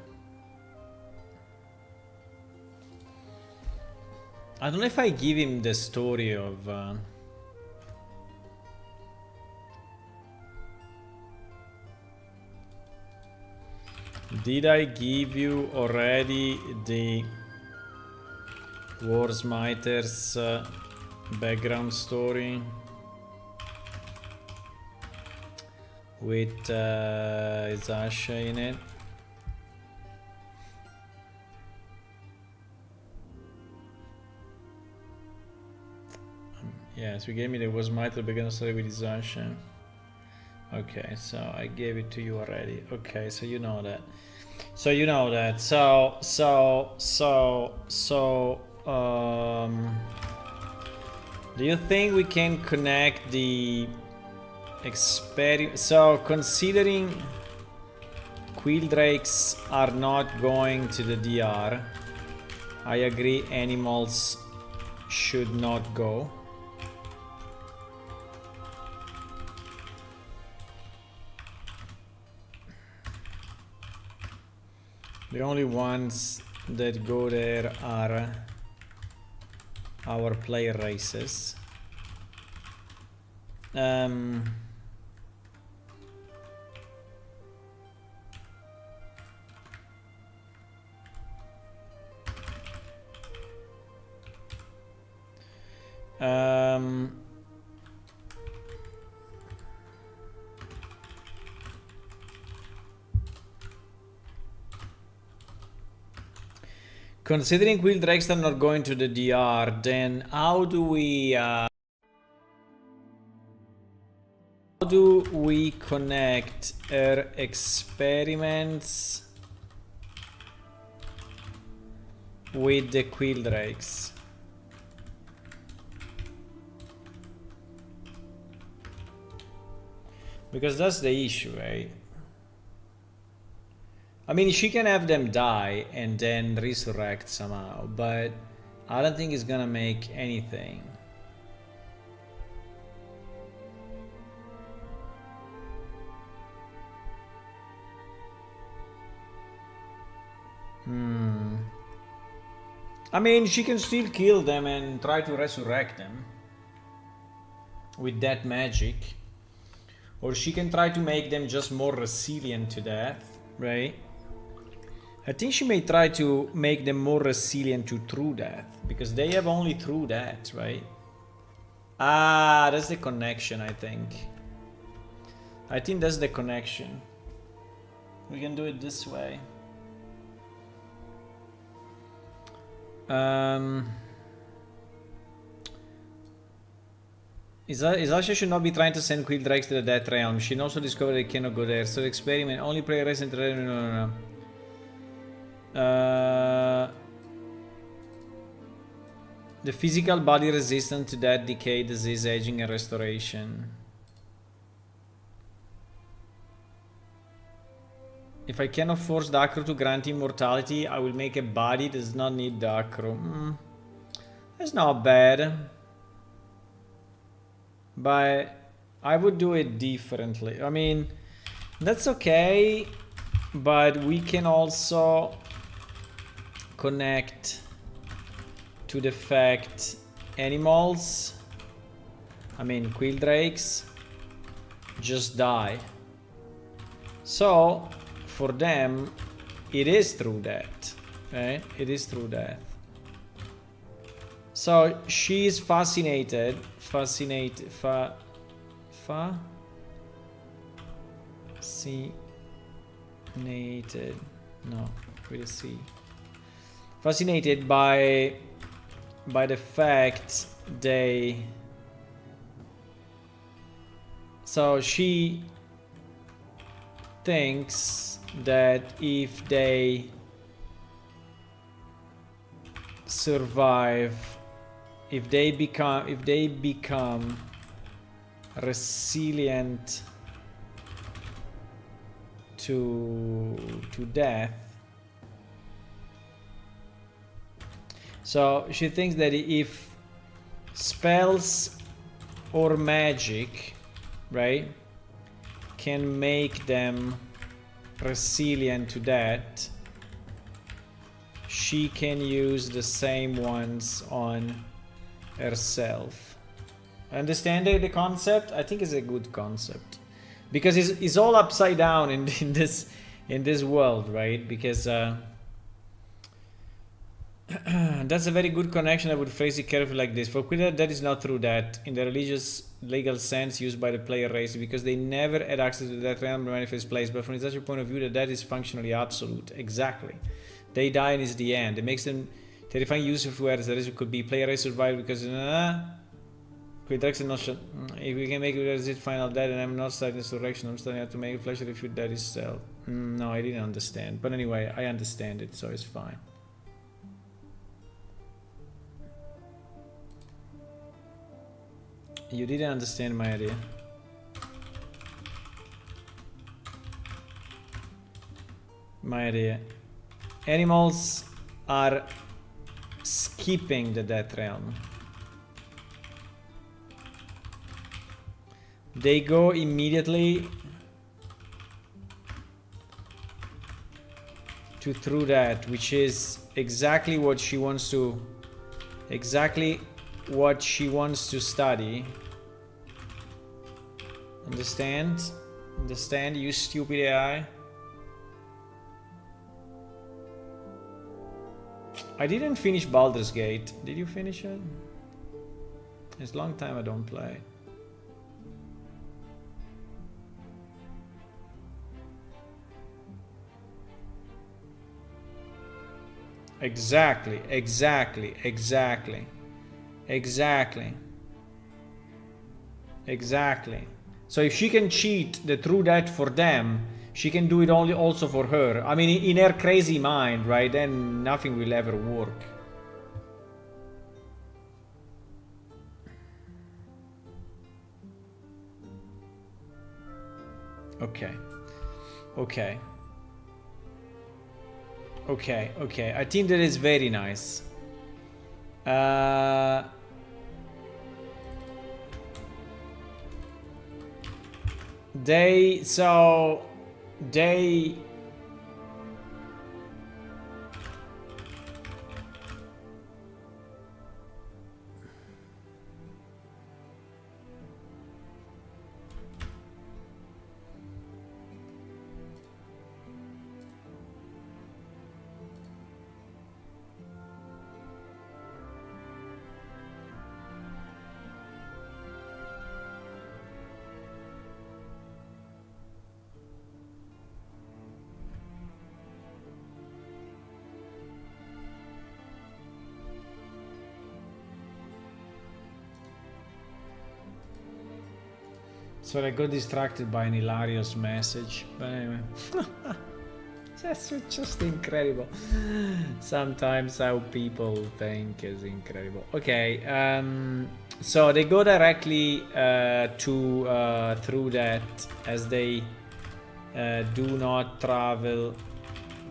I don't know if I give him the story of... Did I give you already the War Smiters background story with Zasha in it? Yes, we gave me the Was Smiter background story with Zasha. Okay, so I gave it to you already. Okay, so you know that. So you know that. Do you think we can connect the experiment? So considering Quilldrakes are not going to the DR, I agree animals should not go. The only ones that go there are our player races. Considering Quilldrakes are not going to the DR, then how do we connect our experiments with the Quilldrakes? Because that's the issue, right? I mean, she can have them die and then resurrect somehow, but I don't think it's gonna make anything. I mean, she can still kill them and try to resurrect them with that magic. Or she can try to make them just more resilient to death, right? I think she may try to make them more resilient to true death, because they have only true death, right? Ah, that's the connection, I think. I think that's the connection. We can do it this way. Isasha should not be trying to send Quill Drakes to the Death Realm. She also discovered they cannot go there. So the experiment only play Resident Evil. No. The physical body resistant to that decay, disease, aging, and restoration. If I cannot force Dakro to grant immortality, I will make a body that does not need Dakro. That's not bad. But I would do it differently. I mean, that's okay. But we can also connect to the fact animals, I mean Quill Drakes, just die. So for them, it is through death. Right? It is through death. So she's fascinated. No, with a C. Fascinated by the fact they. So she thinks that if they survive, if they become resilient to death. So she thinks that if spells or magic, right, can make them resilient to that, she can use the same ones on herself. Understand the concept? I think it's a good concept because it's all upside down in this world, right? Because that's a very good connection. I would phrase it carefully like this. For Quill, that is not true that in the religious legal sense used by the player race, because they never had access to that realm in the manifest place. But from such a point of view, that is functionally absolute. Exactly. They die and it's the end. It makes them terrifying useful words. The risk could be player race survive because Quill Drakes not shot. If we can make it resist final dead, and I'm not starting resurrection, I'm starting to make a flash refute that itself. No, I didn't understand. But anyway, I understand it, so it's fine. You didn't understand my idea. My idea. Animals are skipping the death realm. They go immediately to through that, which is exactly what she wants to study. Understand? Understand, you stupid AI? I didn't finish Baldur's Gate. Did you finish it? It's a long time I don't play. Exactly. So if she can cheat the true death for them, she can do it only also for her. I mean, in her crazy mind, right? Then nothing will ever work. Okay. I think that is very nice. They So I got distracted by an hilarious message. But anyway. That's just incredible. Sometimes how people think is incredible. Okay, so they go directly to through that, as they do not travel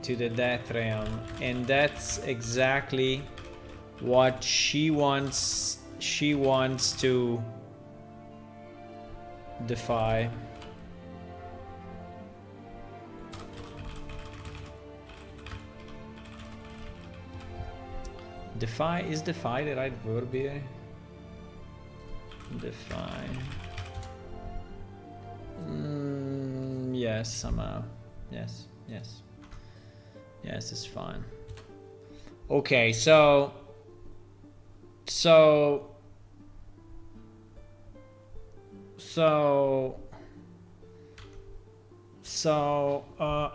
to the death realm, and that's exactly what she wants. She wants to defy. Defy, is defy the right verb here? Defy. Yes, somehow. Yes, yes. Yes, it's fine. Okay, so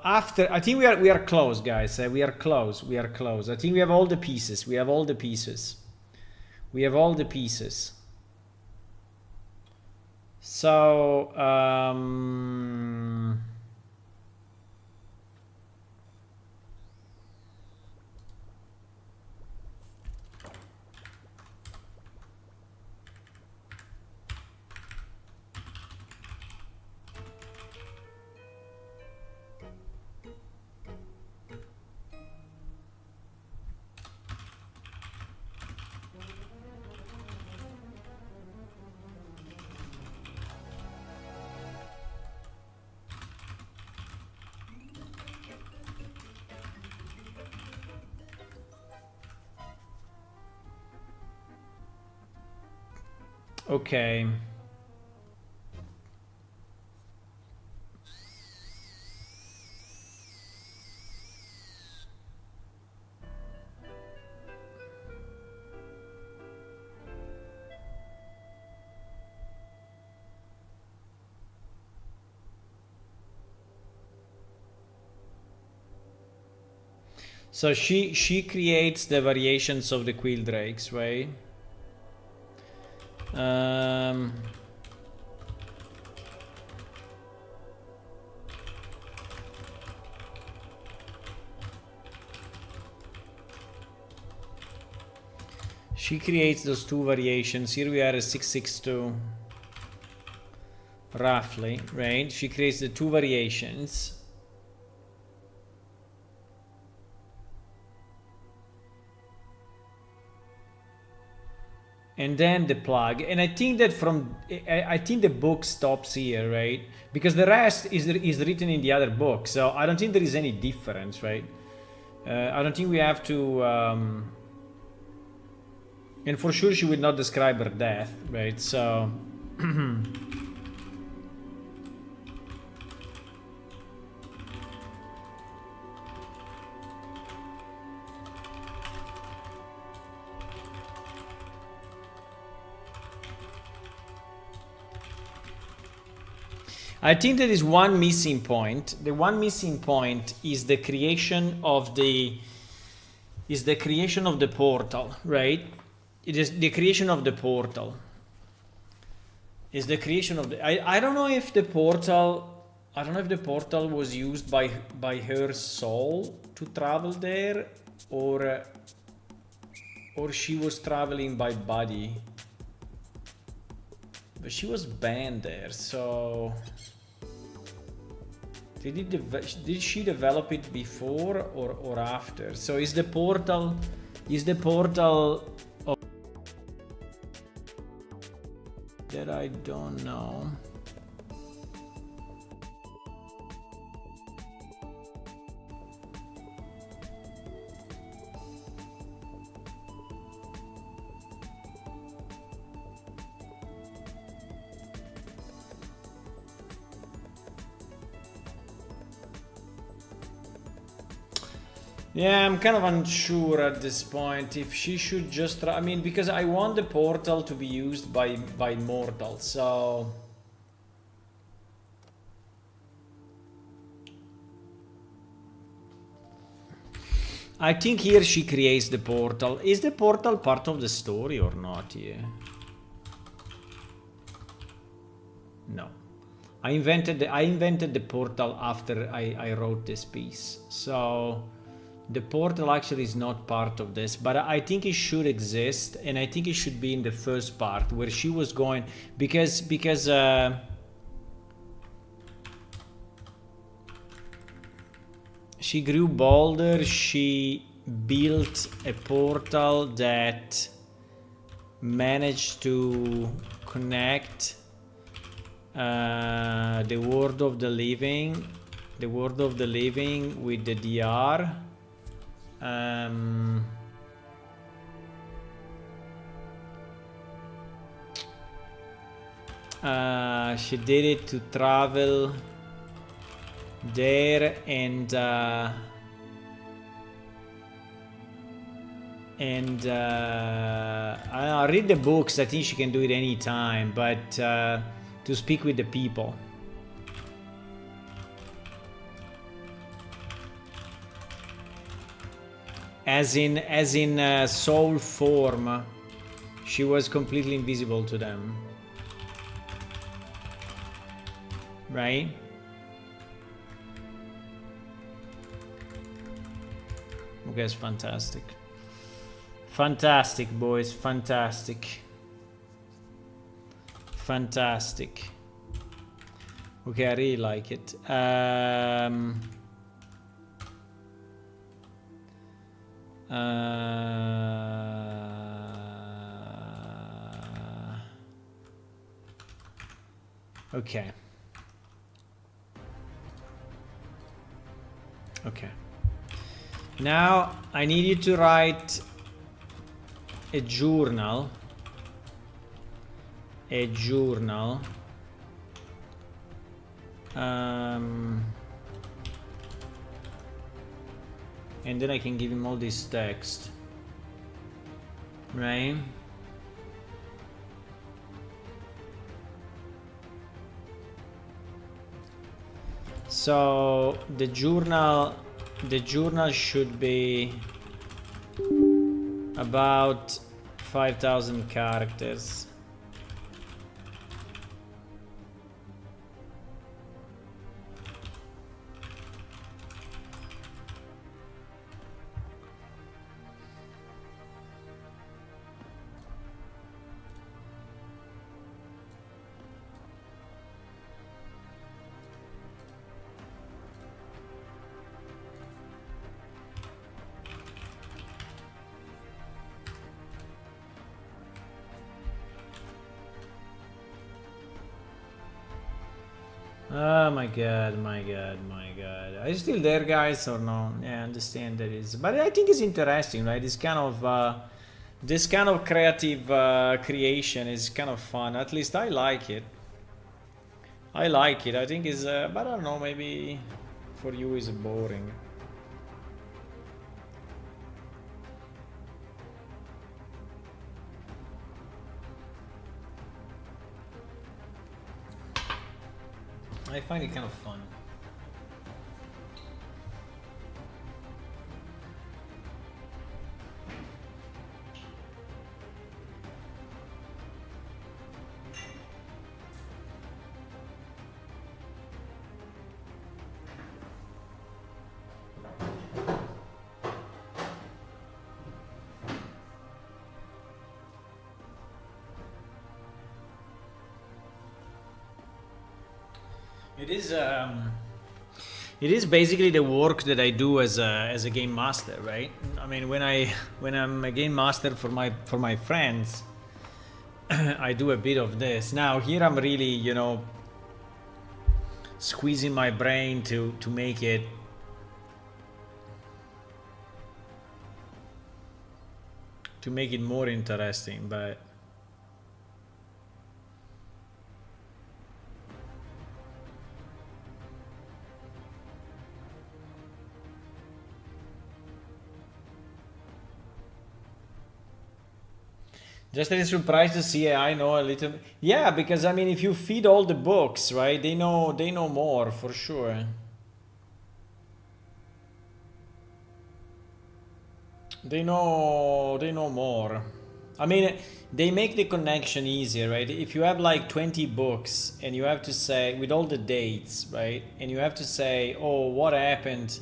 after, I think we are close, guys. We are close. We are close. I think we have all the pieces. We have all the pieces. We have all the pieces. So okay. So she creates the variations of the quill drakes, right? She creates those two variations. Here we are at 662, roughly, right? She creates the two variations. And then the plug, and I think that I think the book stops here, right? Because the rest is written in the other book, so I don't think there is any difference, right? I don't think we have to, and for sure she will not describe her death, right? So I think there is one missing point. The one missing point is the creation of the portal, right? It is the creation of the portal. Is the creation of the I don't know if the portal was used by her soul to travel there, or she was traveling by body. But she was banned there, so did she develop it before or after? So is the portal of that? I don't know. Yeah, I'm kind of unsure at this point if she should just try. I mean, because I want the portal to be used by mortals, so I think here she creates the portal. Is the portal part of the story or not here? No. I invented the portal after I wrote this piece. So the portal actually is not part of this, but I think it should exist, and I think it should be in the first part where she was going, because she grew bolder. She built a portal that managed to connect the world of the living with the DR. She did it to travel there, and I don't know, read the books. I think she can do it anytime, but to speak with the people. As in soul form, she was completely invisible to them. Right? Okay, it's fantastic. Fantastic, boys. Fantastic. Fantastic. Okay, I really like it. Okay. Okay. Now I need you to write a journal. A journal. And then I can give him all this text. Right? So the journal should be about 5,000 characters. Oh my god, my god, my god. Are you still there, guys, or no? Yeah, I understand that is. But I think it's interesting, right? This kind of creative creation is kind of fun. At least I like it. I like it. I think it's, but I don't know, maybe for you it's boring. I find it kind of fun. It is basically the work that I do as a game master, right? I mean, when I'm a game master for my friends, I do a bit of this. Now here I'm really, you know, squeezing my brain to make it more interesting, but just a surprise to see. I know a little. Yeah, because I mean, if you feed all the books, right? They know more for sure. They know more. I mean, they make the connection easier, right? If you have like 20 books and you have to say with all the dates, right? And you have to say, oh, what happened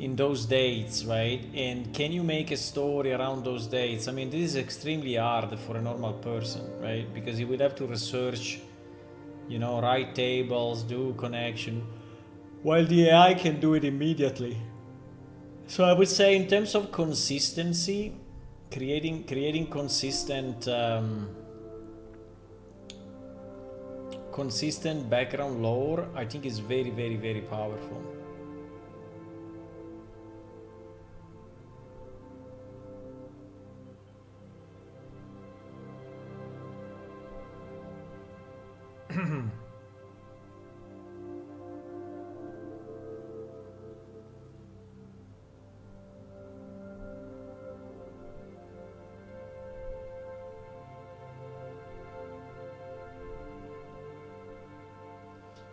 in those dates, right? And can you make a story around those dates? I mean, this is extremely hard for a normal person, right? Because you would have to research, you know, write tables, do connection, while the AI can do it immediately. So I would say in terms of consistency, creating consistent consistent background lore, I think is very, very, very powerful.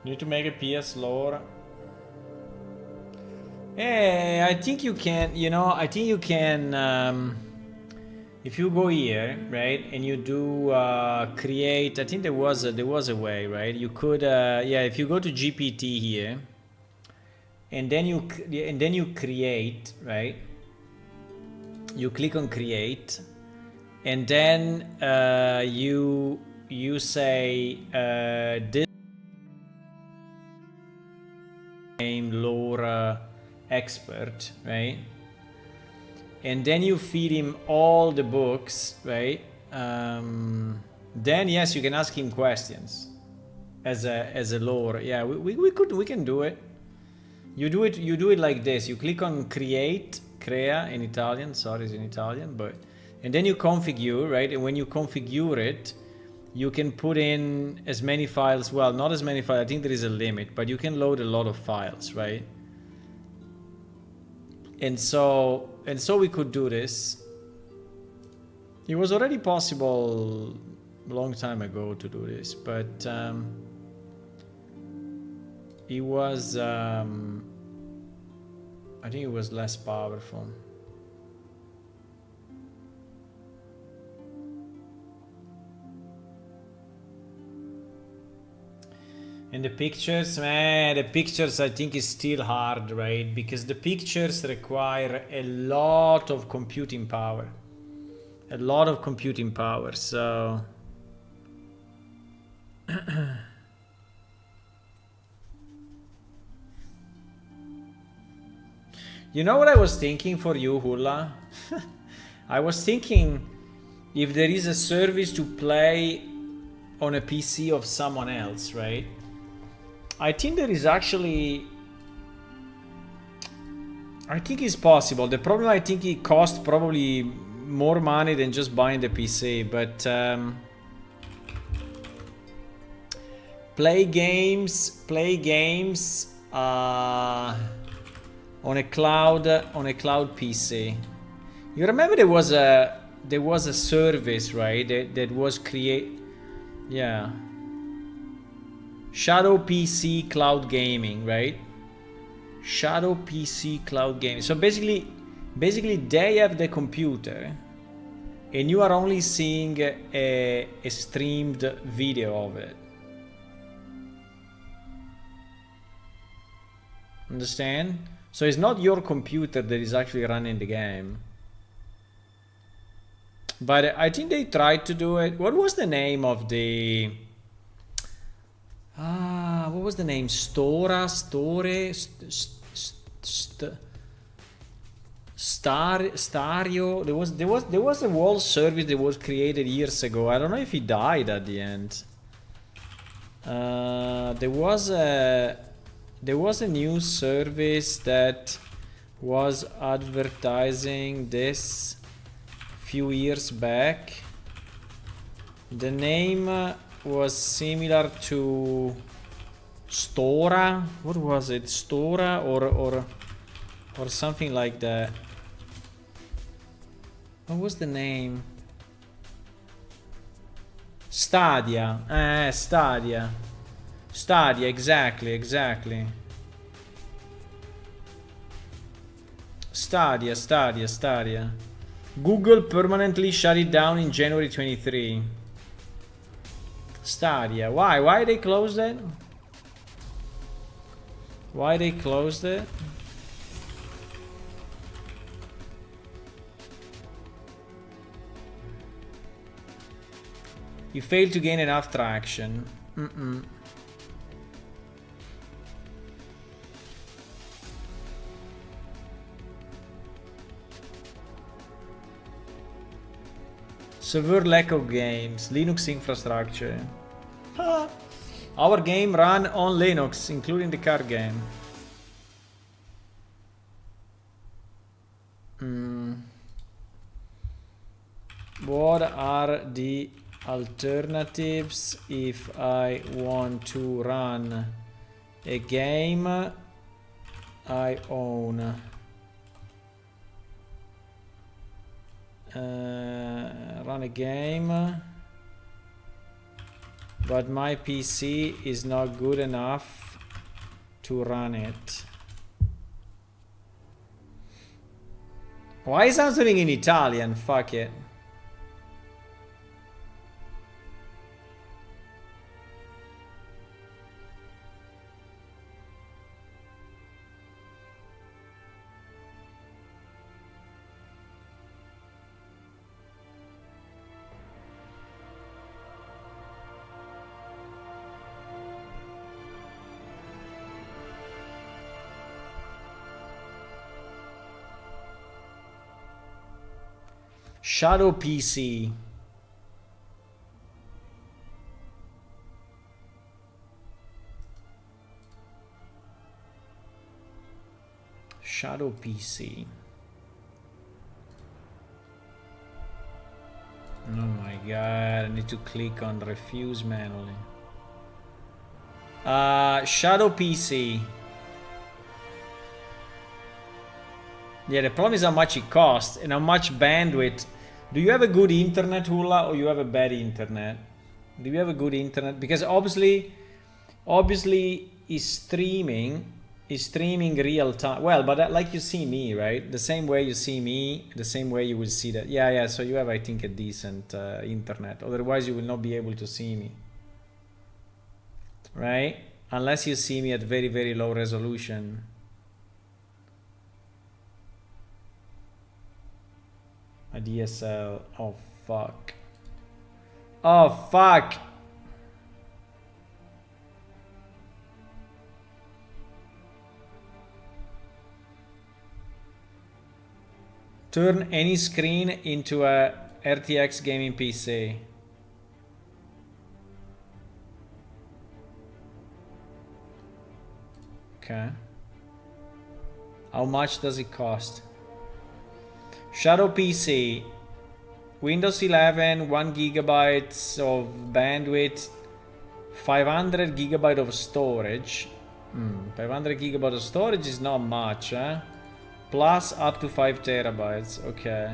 Need to make a PS lore. Hey, I think you can, you know, I think you can, if you go here, right, and you do create, I think there was a way, right? You could, yeah, if you go to GPT here, and then you create, right? You click on create, and then you say this name lore expert, right? And then you feed him all the books, right? Then yes, you can ask him questions as a lore. Yeah, we can do it. You do it like this. You click on create, crea in Italian. Sorry, it's in Italian, but and then you configure, right? And when you configure it, you can put in as many files. Well, not as many files. I think there is a limit, but you can load a lot of files, right? And so we could do this. It was already possible a long time ago to do this, but it was I think it was less powerful. And the pictures, man, the pictures I think is still hard, right? Because the pictures require a lot of computing power. A lot of computing power, so... You know what I was thinking for you, Hula? I was thinking if there is a service to play on a PC of someone else, right? I think there is actually... I think it's possible. The problem, I think it costs probably more money than just buying the PC, but... play games on a cloud PC. You remember there was a service, right? That was yeah. Shadow PC cloud gaming, right? Shadow PC cloud gaming. So basically they have the computer and you are only seeing a streamed video of it. Understand? So it's not your computer that is actually running the game. But I think they tried to do it. What was the name of the... what was the name? Stario. There was a whole service that was created years ago. I don't know if he died at the end. There was a new service that was advertising this few years back. The name was similar to Stora. What was it? Stora or something like that. What was the name? Stadia. Stadia. Stadia, exactly. Stadia. Google permanently shut it down in January 23. Stadia. Why? Why they closed it? Why they closed it? You failed to gain enough traction. Severe lack of games. Linux infrastructure. Our game ran on Linux, including the card game. What are the alternatives if I want to run a game I own? Run a game, but my PC is not good enough to run it. Why is answering in Italian? Fuck it. Shadow PC. Shadow PC. Oh my god, I need to click on refuse manually. Shadow PC. Yeah, the problem is how much it costs and how much bandwidth. Do you have a good internet, Hula, or you have a bad internet? Do you have a good internet? Because obviously is streaming real time. Well, but that, like you see me, right? The same way you see me, the same way you will see that. Yeah. So you have, I think, a decent internet. Otherwise, you will not be able to see me, right? Unless you see me at very, very low resolution. A DSL. Oh fuck. Oh fuck. Turn any screen into a RTX gaming PC. Okay. How much does it cost? Shadow PC, Windows 11, 1 gigabytes of bandwidth, 500 gigabyte of storage. 500 gigabyte of storage is not much, eh? Plus up to 5 terabytes. Okay.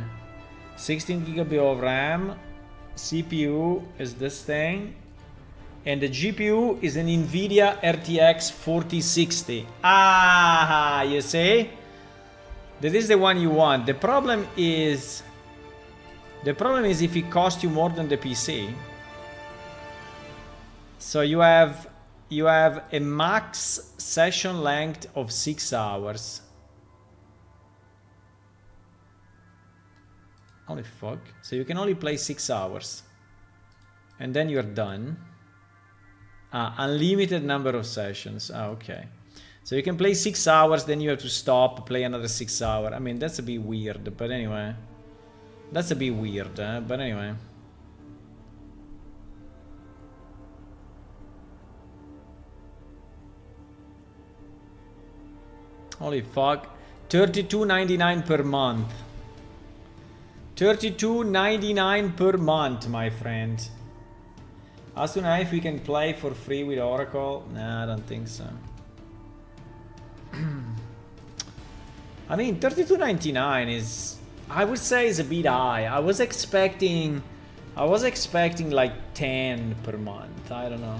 16 gigabyte of RAM. CPU is this thing. And the GPU is an NVIDIA RTX 4060. Ah, you see? That is the one you want. The problem is if it costs you more than the PC. So you have a max session length of 6 hours. Holy fuck. So you can only play 6 hours. And then you're done. Unlimited number of sessions. Okay. So you can play 6 hours, then you have to stop, play another 6 hours. I mean, that's a bit weird, but anyway. That's a bit weird, but anyway. Holy fuck. $32.99 per month. $32.99 per month, my friend. Ask tonight if we can play for free with Oracle. Nah, I don't think so. I mean, $32.99 is, I would say, is a bit high. I was expecting like 10 per month. I don't know.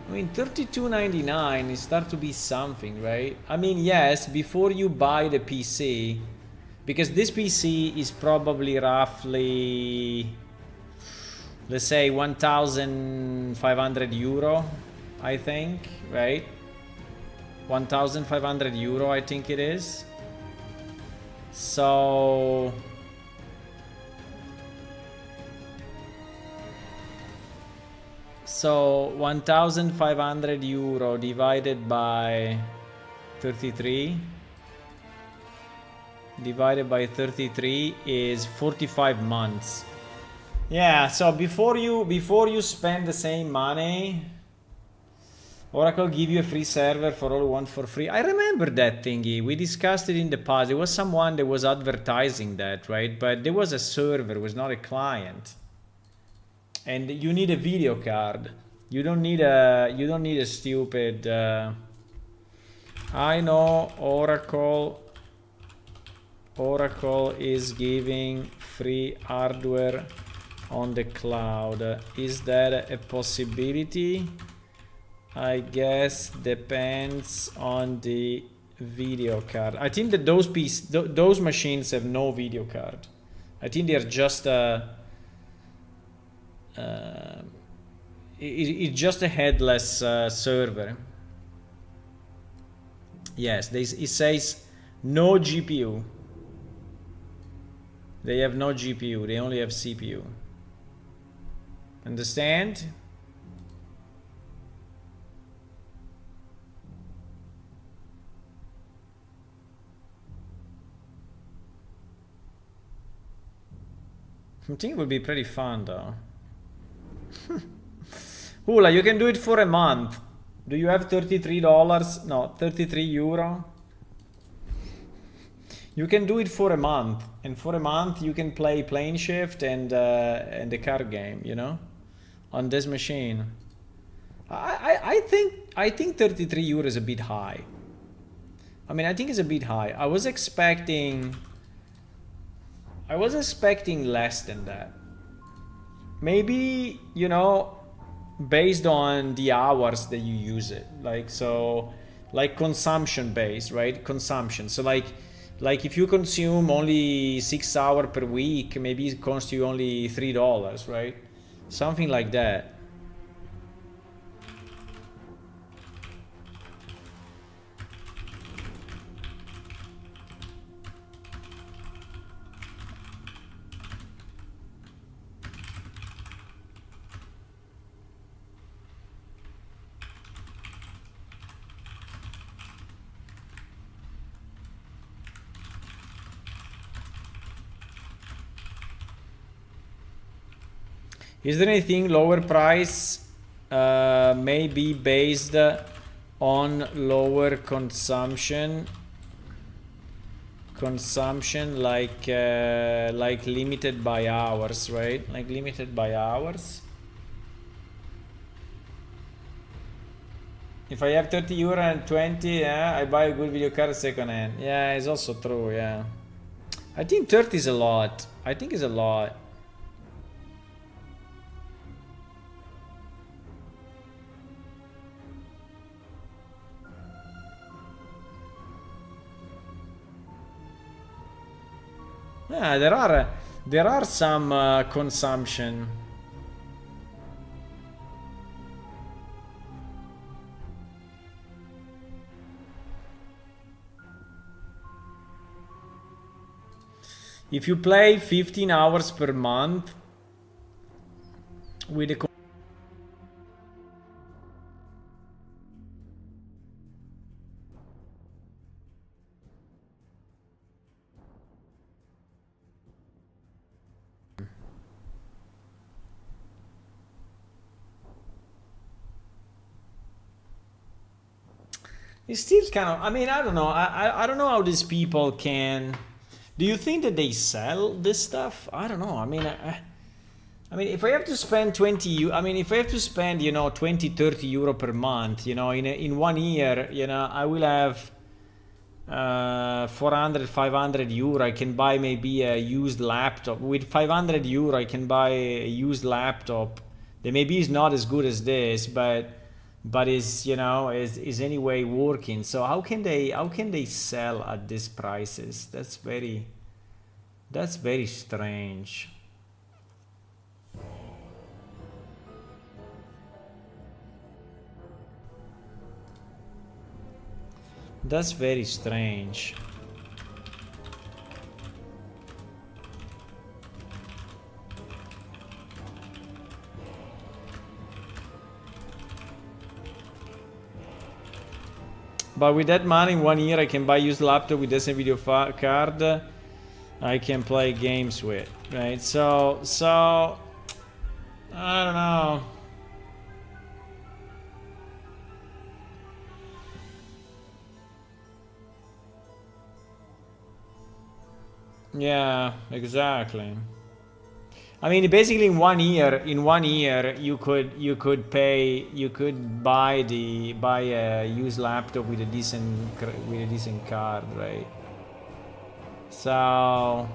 I mean, $32.99 is start to be something, right? I mean, yes, before you buy the PC, because this PC is probably roughly, let's say 1,500 euro, I think, right? 1,500 euro, I think it is. So 1,500 euro divided by 33 is 45 months. Yeah, so before you spend the same money, Oracle give you a free server for all who want for free. I remember that thingy. We discussed it in the past. There was someone that was advertising that, right? But there was a server, it was not a client. And you need a video card. You don't need a stupid I know Oracle is giving free hardware on the cloud. Is that a possibility? I guess depends on the video card. I think that those machines have no video card. I think they're just it's just a headless server. Yes, it says no GPU. They have no GPU, they only have CPU. Understand? I think it would be pretty fun though. Hula, you can do it for a month. Do you have $33? No, 33 euro. You can do it for a month, and for a month you can play Plane Shift and the card game, you know, on this machine. I think 33 euro is a bit high. I mean, I think it's a bit high. I was expecting less than that. Maybe, you know, based on the hours that you use it, like, so, like consumption based, right? Consumption. So like if you consume only 6 hours per week, maybe it costs you only $3, right? Something like that. Is there anything lower price may be based on lower consumption like limited by hours, right? Like limited by hours. If I have 30 euro and 20, I buy a good video card second hand. Yeah, it's also true, yeah. I think 30 is a lot. I think it's a lot. Yeah, there are some consumption. If you play 15 hours per month with a it's still kind of, I mean, I don't know. I don't know how these people can. Do you think that they sell this stuff? I don't know. I mean, if I have to spend if I have to spend, you know, 20, 30 euro per month, you know, in 1 year, you know, I will have 400, 500 euro. I can buy maybe a used laptop. With 500 euro, I can buy a used laptop that maybe is not as good as this, but is, you know, is anyway working. So how can they sell at these prices? That's very That's very strange. That's very strange. But with that money, in 1 year, I can buy used laptop with decent video card. I can play games with, right? So I don't know. Yeah, exactly. I mean, basically, in 1 year, you could buy a used laptop with a decent card, right? So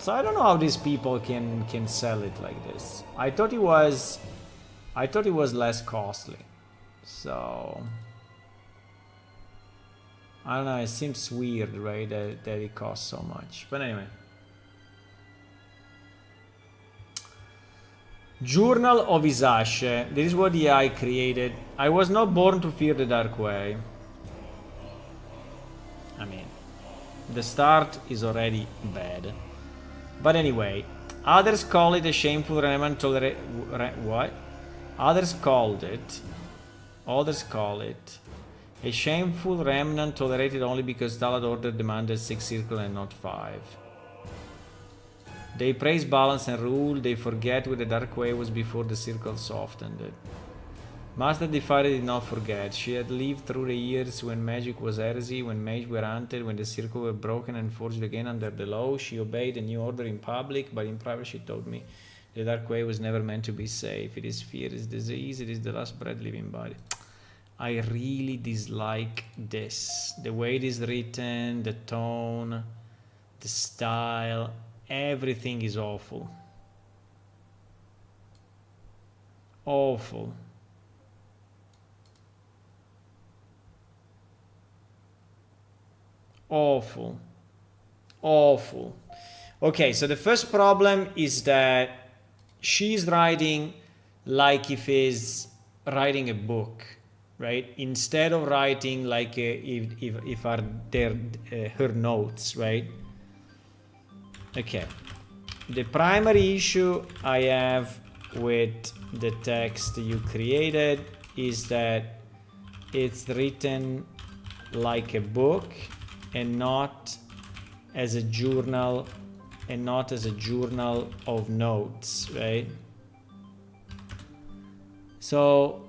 I don't know how these people can sell it like this. I thought it was less costly. So I don't know, it seems weird, right, that it costs so much. But anyway. Journal of Isashe. This is what the AI created. I was not born to fear the dark way. I mean, the start is already bad. But anyway, others call it a shameful remnant what? Others call it a shameful remnant tolerated only because Talad order demanded 6 circles and not 5. They praise balance and rule, they forget what the dark way was before the circle softened it. Master Defire did not forget. She had lived through the years when magic was heresy, when mages were hunted, when the circle were broken and forged again under the law. She obeyed the new order in public, but in private she told me the dark way was never meant to be safe. It is fear, it is disease, it is the last breath living body. I really dislike this. The way it is written, the tone, the style, everything is awful. Awful. Awful. Awful. Okay, so the first problem is that she's writing like if is writing a book, right? Instead of writing like if are there her notes, right? Okay. The primary issue I have with the text you created is that it's written like a book and not as a journal of notes, right? So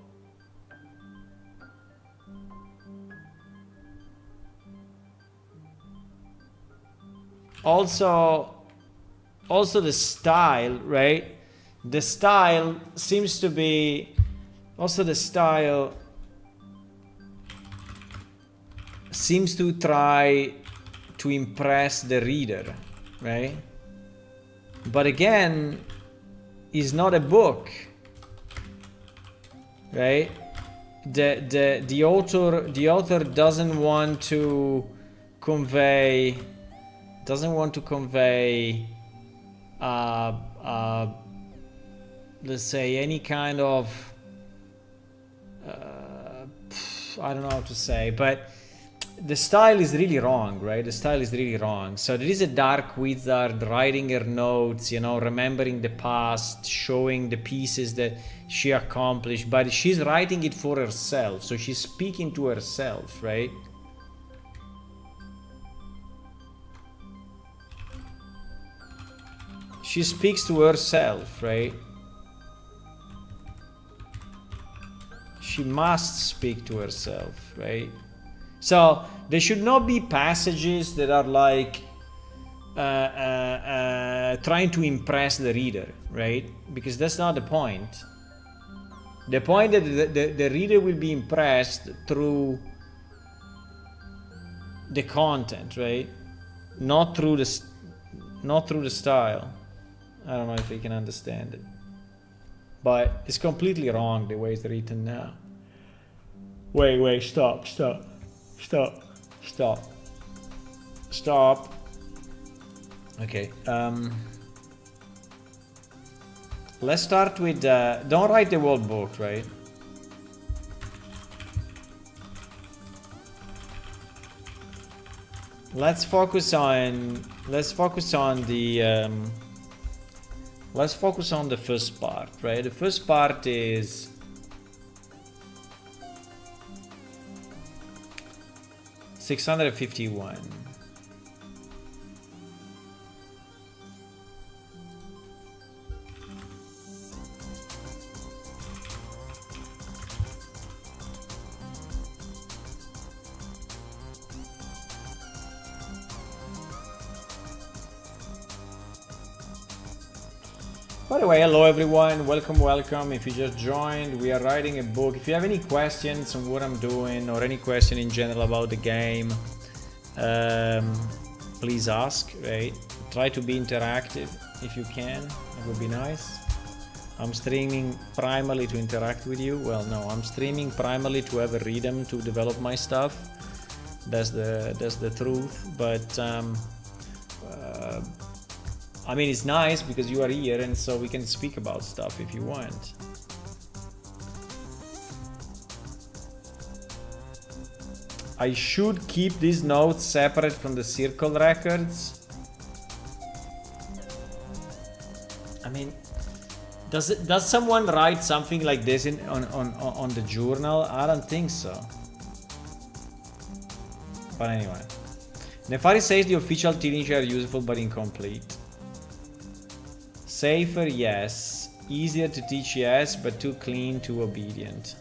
also the style, right? The style seems to be seems to try to impress the reader, right? But again, it's not a book, right? The author doesn't want to convey let's say any kind of I don't know how to say, but the style is really wrong, right? The style is really wrong. So there is a dark wizard writing her notes, you know, remembering the past, showing the pieces that she accomplished, but she's writing it for herself. So she's speaking to herself, right? She speaks to herself, right? She must speak to herself, right? So there should not be passages that are like trying to impress the reader, right? Because that's not the point. The point that the reader will be impressed through the content, right? Not through the style. I don't know if you can understand it, but it's completely wrong the way it's written now. Wait, stop. Okay, let's start with, don't write the whole book, right? Let's focus on the first part, right? The first part is $651. By the way, hello everyone, welcome. If you just joined, we are writing a book. If you have any questions on what I'm doing or any question in general about the game, please ask, right? Try to be interactive if you can, it would be nice. I'm streaming primarily to interact with you. Well, no, I'm streaming primarily to have a rhythm to develop my stuff. That's the truth, but I mean, it's nice because you are here and so we can speak about stuff if you want. I should keep these notes separate from the circle records. I mean, does someone write something like this on the journal? I don't think so. But anyway. Nefari says the official teachings are useful but incomplete. Safer, yes. Easier to teach, yes, but too clean, too obedient.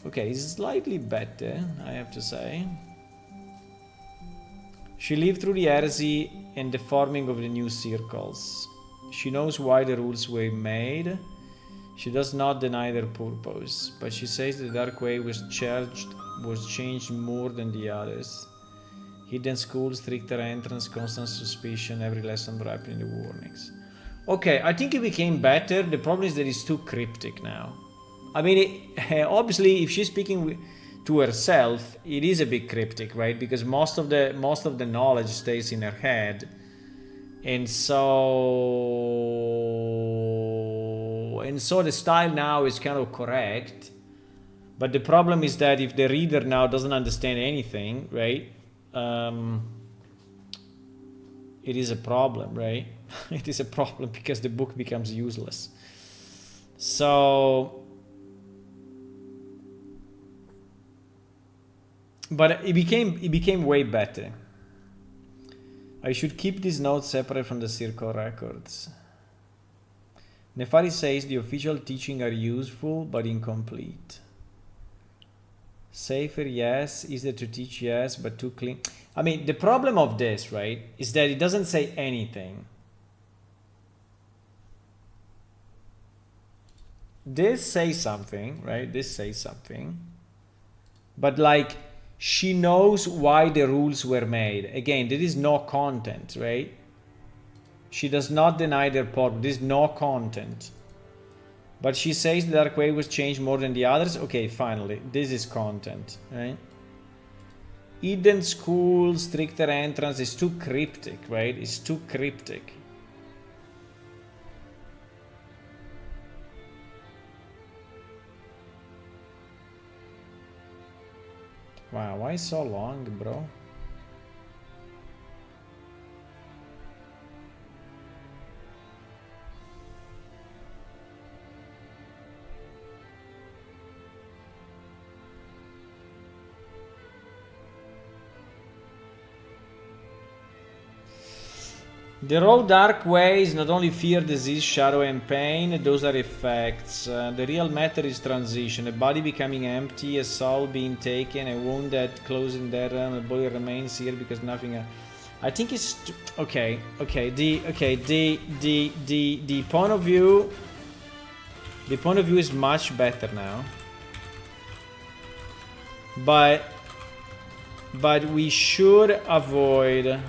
Okay, slightly better, I have to say. She lived through the heresy and the forming of the new circles. She knows why the rules were made. She does not deny their purpose, but she says the dark way was changed more than the others. Hidden school, stricter entrance, constant suspicion, every lesson wrapped in the warnings. Okay, I think it became better. The problem is that it's too cryptic now. I mean, obviously, if she's speaking to herself, it is a bit cryptic, right? Because most of the knowledge stays in her head, and so the style now is kind of correct. But the problem is that if the reader now doesn't understand anything, right? It is a problem, right? It is a problem because the book becomes useless. So, but it became way better. I should keep these notes separate from the circle records. Nefari says the official teachings are useful but incomplete. Safer, yes. Easier to teach, yes, but too clean. I mean, the problem of this, right, is that it doesn't say anything. This says something, right? This says something. But like, she knows why the rules were made. Again, there is no content, right? She does not deny their purpose. There is no content. But she says the dark way was changed more than the others. Okay, finally, this is content, right? Hidden school, stricter entrance is too cryptic, right? It's too cryptic. Wow, why so long, bro? The raw dark way is not only fear, disease, shadow, and pain, those are effects. The real matter is transition, a body becoming empty, a soul being taken, a wound that closing their realm, a body remains here because nothing else. I think it's okay. The point of view is much better now. But we should avoid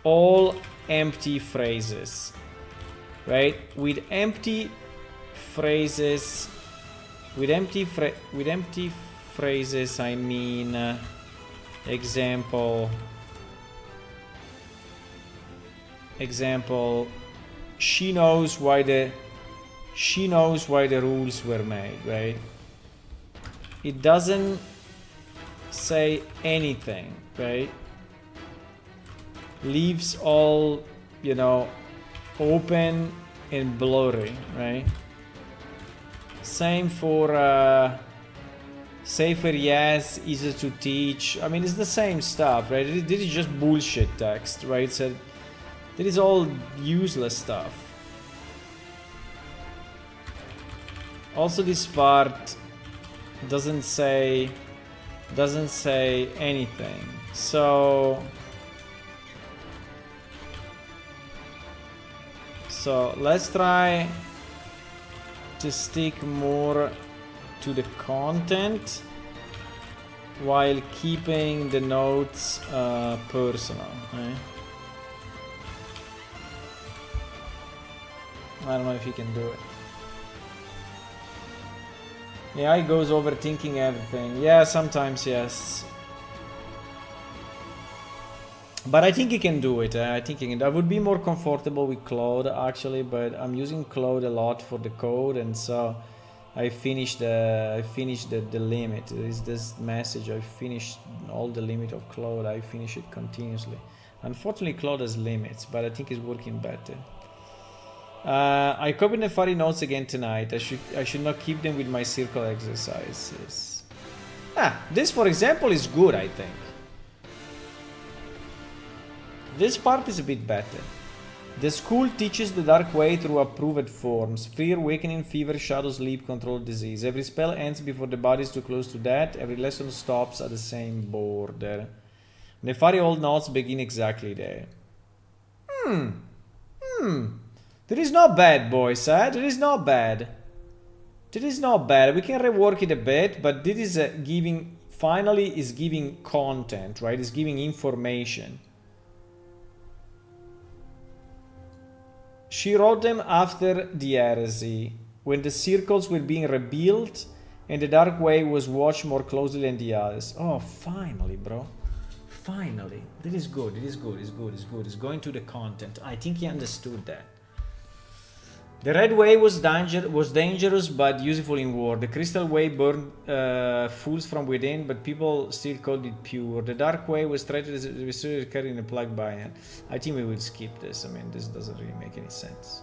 all empty phrases, right? With empty phrases, with empty phrases I mean example, she knows why the rules were made, right? It doesn't say anything, right? Leaves all, you know, open and blurry, right? Same for safer, yes, easier to teach. I mean, it's the same stuff, right? This is just bullshit text, right? So this is all useless stuff. Also, this part doesn't say anything. So let's try to stick more to the content while keeping the notes personal, right? I don't know if you can do it. Yeah, it goes overthinking everything. Yeah, sometimes, yes. But I think he can do it. I think he can. I would be more comfortable with Claude actually, but I'm using Claude a lot for the code, and so I finished the limit. There is this message. I finished all the limit of Claude. I finish it continuously. Unfortunately, Claude has limits, but I think it's working better. I copied the funny notes again tonight. I should not keep them with my circle exercises. This for example is good, I think. This part is a bit better. The school teaches the dark way through approved forms. Fear, awakening, fever, shadow, sleep, control, disease. Every spell ends before the body is too close to death. Every lesson stops at the same border. The fairy old notes begin exactly there. That is not bad, boys, eh? That is not bad. That is not bad. We can rework it a bit, but this is finally is giving content, right? It's giving information. She wrote them after the heresy, when the circles were being rebuilt and the dark way was watched more closely than the others. Oh, finally, bro. Finally. That is good. It is good. It's good. It's good. It's going to the content. I think he understood that. The red way was dangerous but useful in war. The crystal way burned fools from within, but people still called it pure. The dark way was treated as carrying a plug by it. I think we will skip this. I mean, this doesn't really make any sense.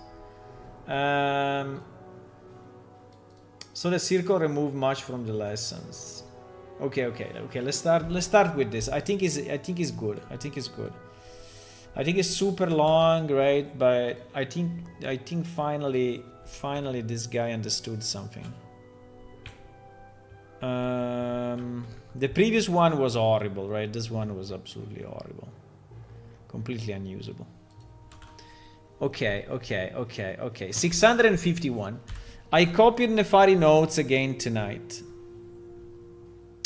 So the circle removed much from the lessons. Okay. Let's start with this. I think it's good. I think it's super long, right? But I think finally this guy understood something. The previous one was horrible, right? This one was absolutely horrible. Completely unusable. Okay. 651. I copied Nefari notes again tonight.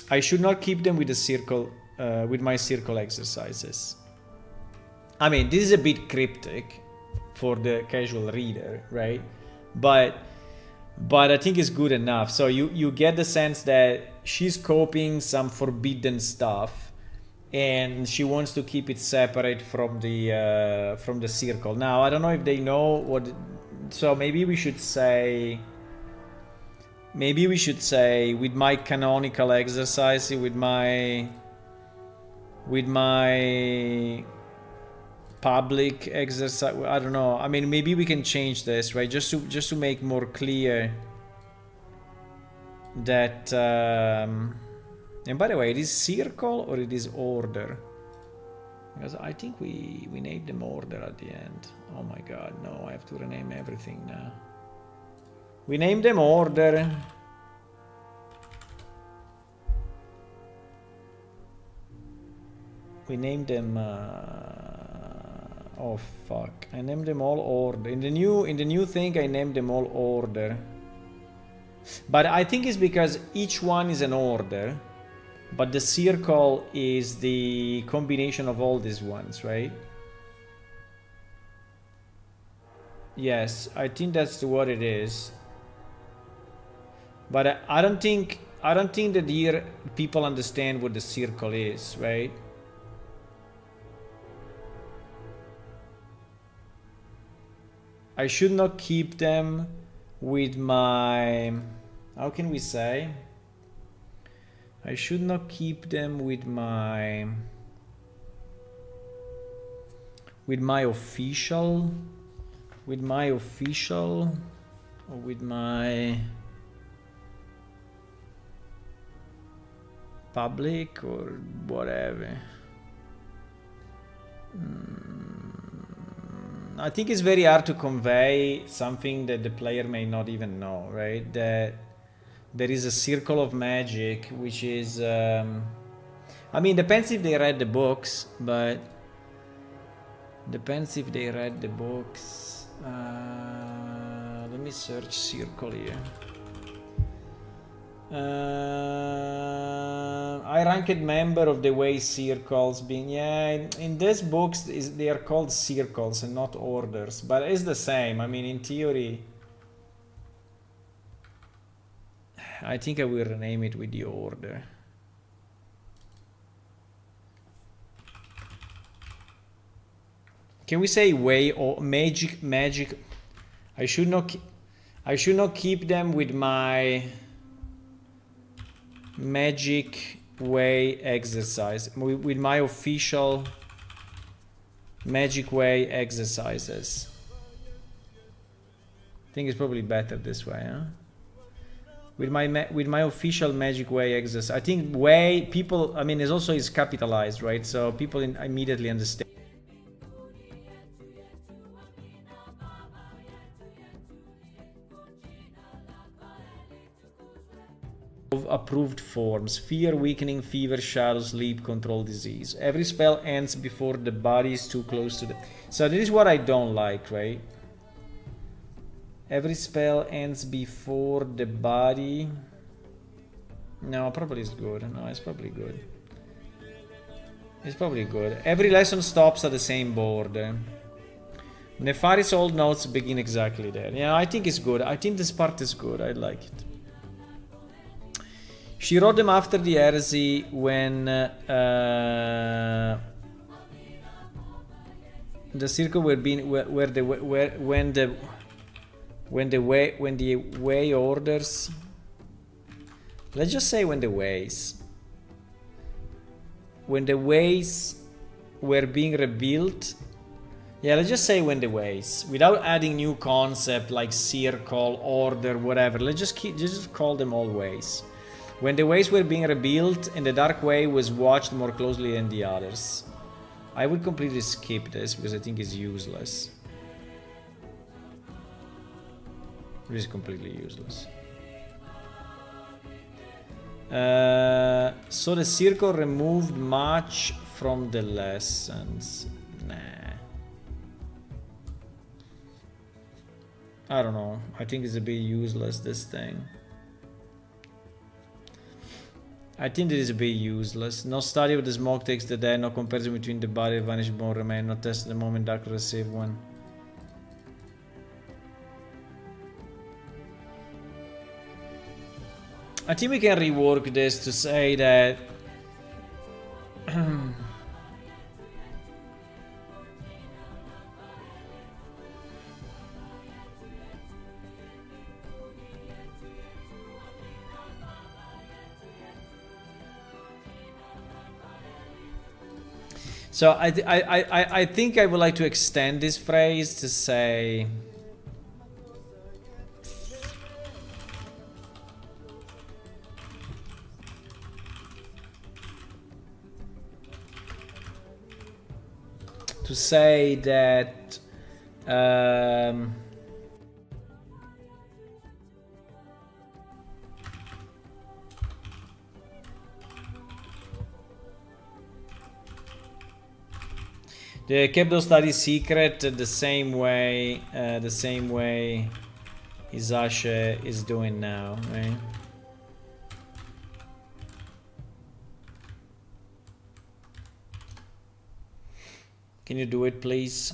I should not keep them with the circle, with my circle exercises. I mean, this is a bit cryptic for the casual reader, right? But I think it's good enough. So you get the sense that she's copying some forbidden stuff, and she wants to keep it separate from the circle. Now I don't know if they know what. So maybe we should say with my canonical exercise, with my public exercise. I don't know. I mean, maybe we can change this, right? Just to make more clear that. And by the way, it is circle or it is order? Because I think we named them order at the end. Oh my god, no! I have to rename everything now. We named them order. We named them. Oh fuck! I named them all order. In the new thing, I named them all order. But I think it's because each one is an order, but the circle is the combination of all these ones, right? Yes, I think that's what it is. But I don't think that here people understand what the circle is, right? I should not keep them with my, how can we say? I should not keep them with my official, or with my public or whatever. I think it's very hard to convey something that the player may not even know, right? That there is a circle of magic, which is, I mean, depends if they read the books, but depends if they read the books. Let me search circle here. I ranked member of the way circles being, yeah, in these books they are called circles and not orders, but it's the same. I mean, in theory, I think I will rename it with the order. Can we say way or magic? I should not keep them with my magic way exercise, with my official magic way exercises. I think it's probably better this way, huh? With my official magic way exercise. I think way people, I mean, is capitalized, right? So people immediately understand. Approved forms: fear, weakening, fever, shadow, sleep, control, disease. Every spell ends before the body is too close to the... So this is what I don't like, right? Every spell ends before the body... No, probably it's good. No, it's probably good. It's probably good. Every lesson stops at the same board. Nefari's old notes begin exactly there. Yeah, I think it's good. I think this part is good. I like it. She wrote them after the heresy when the circle were being when the way orders. Let's just say when the ways were being rebuilt. Yeah, let's just say when the ways, without adding new concept like circle, order, whatever. Let's just call them all ways. When the ways were being rebuilt and the dark way was watched more closely than the others. I would completely skip this because I think it's useless. It is completely useless. So the circle removed much from the lessons. Nah. I don't know. I think it's a bit useless, this thing. I think it is a bit useless. No study of the smoke takes the dead, no comparison between the body and vanished bone remain, no test at the moment dark receive one. I think we can rework this to say that so I think I would like to extend this phrase to say that they kept those studies secret the same way Izashe is doing now, right? Can you do it, please?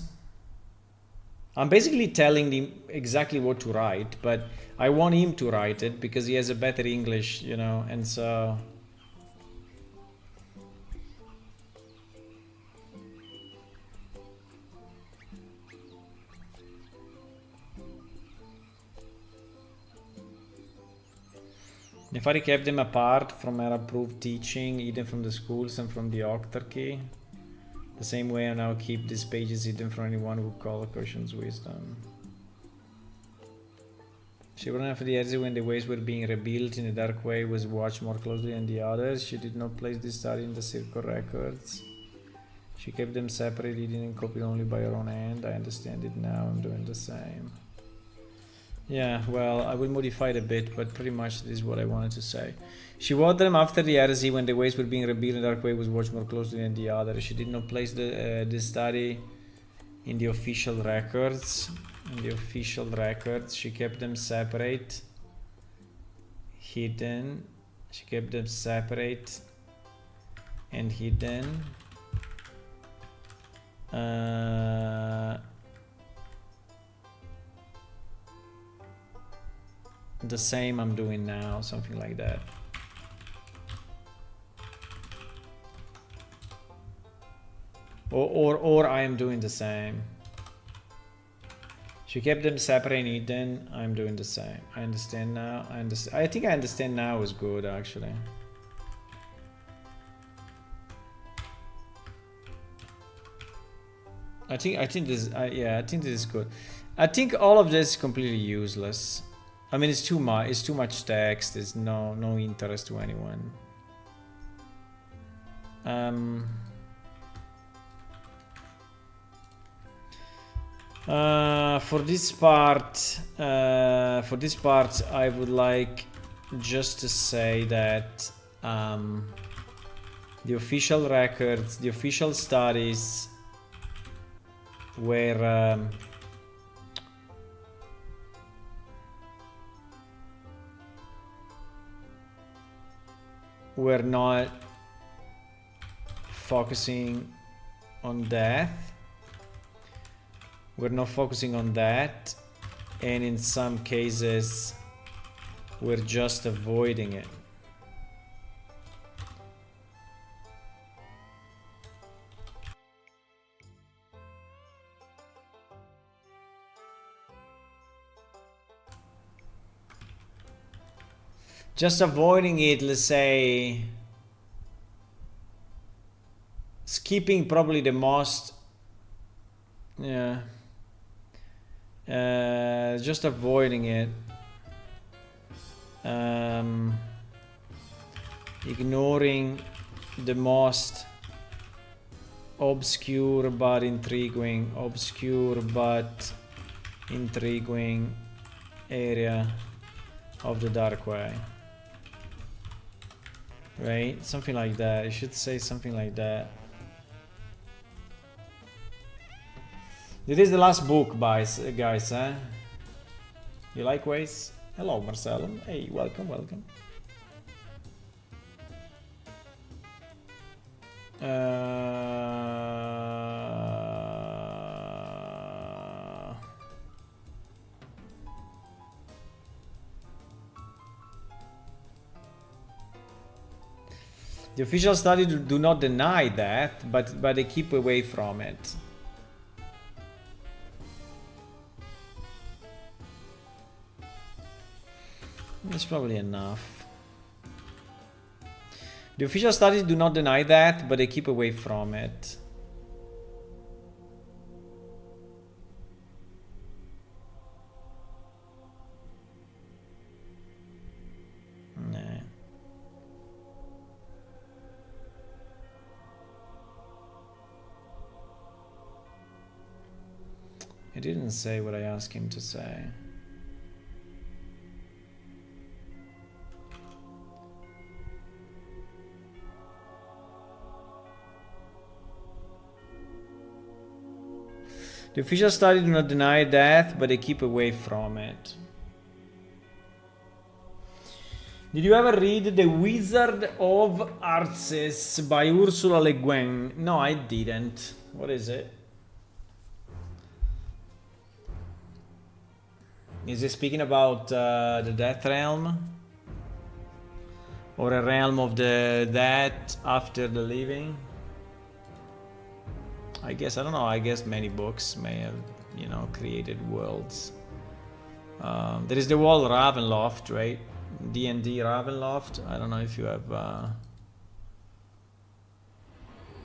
I'm basically telling him exactly what to write, but I want him to write it because he has a better English, you know, and so... If I kept them apart from our approved teaching, hidden from the schools and from the octarchy, the same way I now keep these pages hidden from anyone who questions wisdom. She wouldn't have the heresy when the ways were being rebuilt in a dark way was watched more closely than the others. She did not place this study in the circle records. She kept them separate, hidden and copied only by her own hand. I understand it now, I'm doing the same. Yeah, well, I will modify it a bit, but pretty much this is what I wanted to say. She wrote them after the heresy when the ways were being rebuilt and the dark way was watched more closely than the other. She did not place the study in the official records. She kept them separate, hidden. She kept them separate and hidden. The same I'm doing now, something like that. Or I am doing the same. She kept them separate and hidden. I'm doing the same. I understand now. I think I understand now is good, actually. I think this is good. I think all of this is completely useless. I mean, it's too much. It's too much text. There's no interest to anyone. For this part, I would like just to say that the official records, the official studies were not focusing on death. We're not focusing on that, and in some cases we're just avoiding it. Just avoiding it, let's say, skipping probably the most, yeah, just avoiding it, ignoring the most obscure but intriguing area of the dark way. Right? Something like that. You should say something like that. It is the last book, guys, eh? You like Waze? Hello, Marcelo. Hey, welcome. The official study do not deny that, but they keep away from it. That's probably enough. The official studies do not deny that, but they keep away from it. Nah. He didn't say what I asked him to say. The official study do not deny death, but they keep away from it. Did you ever read The Wizard of Arces by Ursula Le Guin? No, I didn't. What is it? Is it speaking about the Death Realm? Or a realm of the dead after the living? I guess, I don't know, I guess many books may have, you know, created worlds. There is the wall Ravenloft, right? D&D Ravenloft. I don't know if you have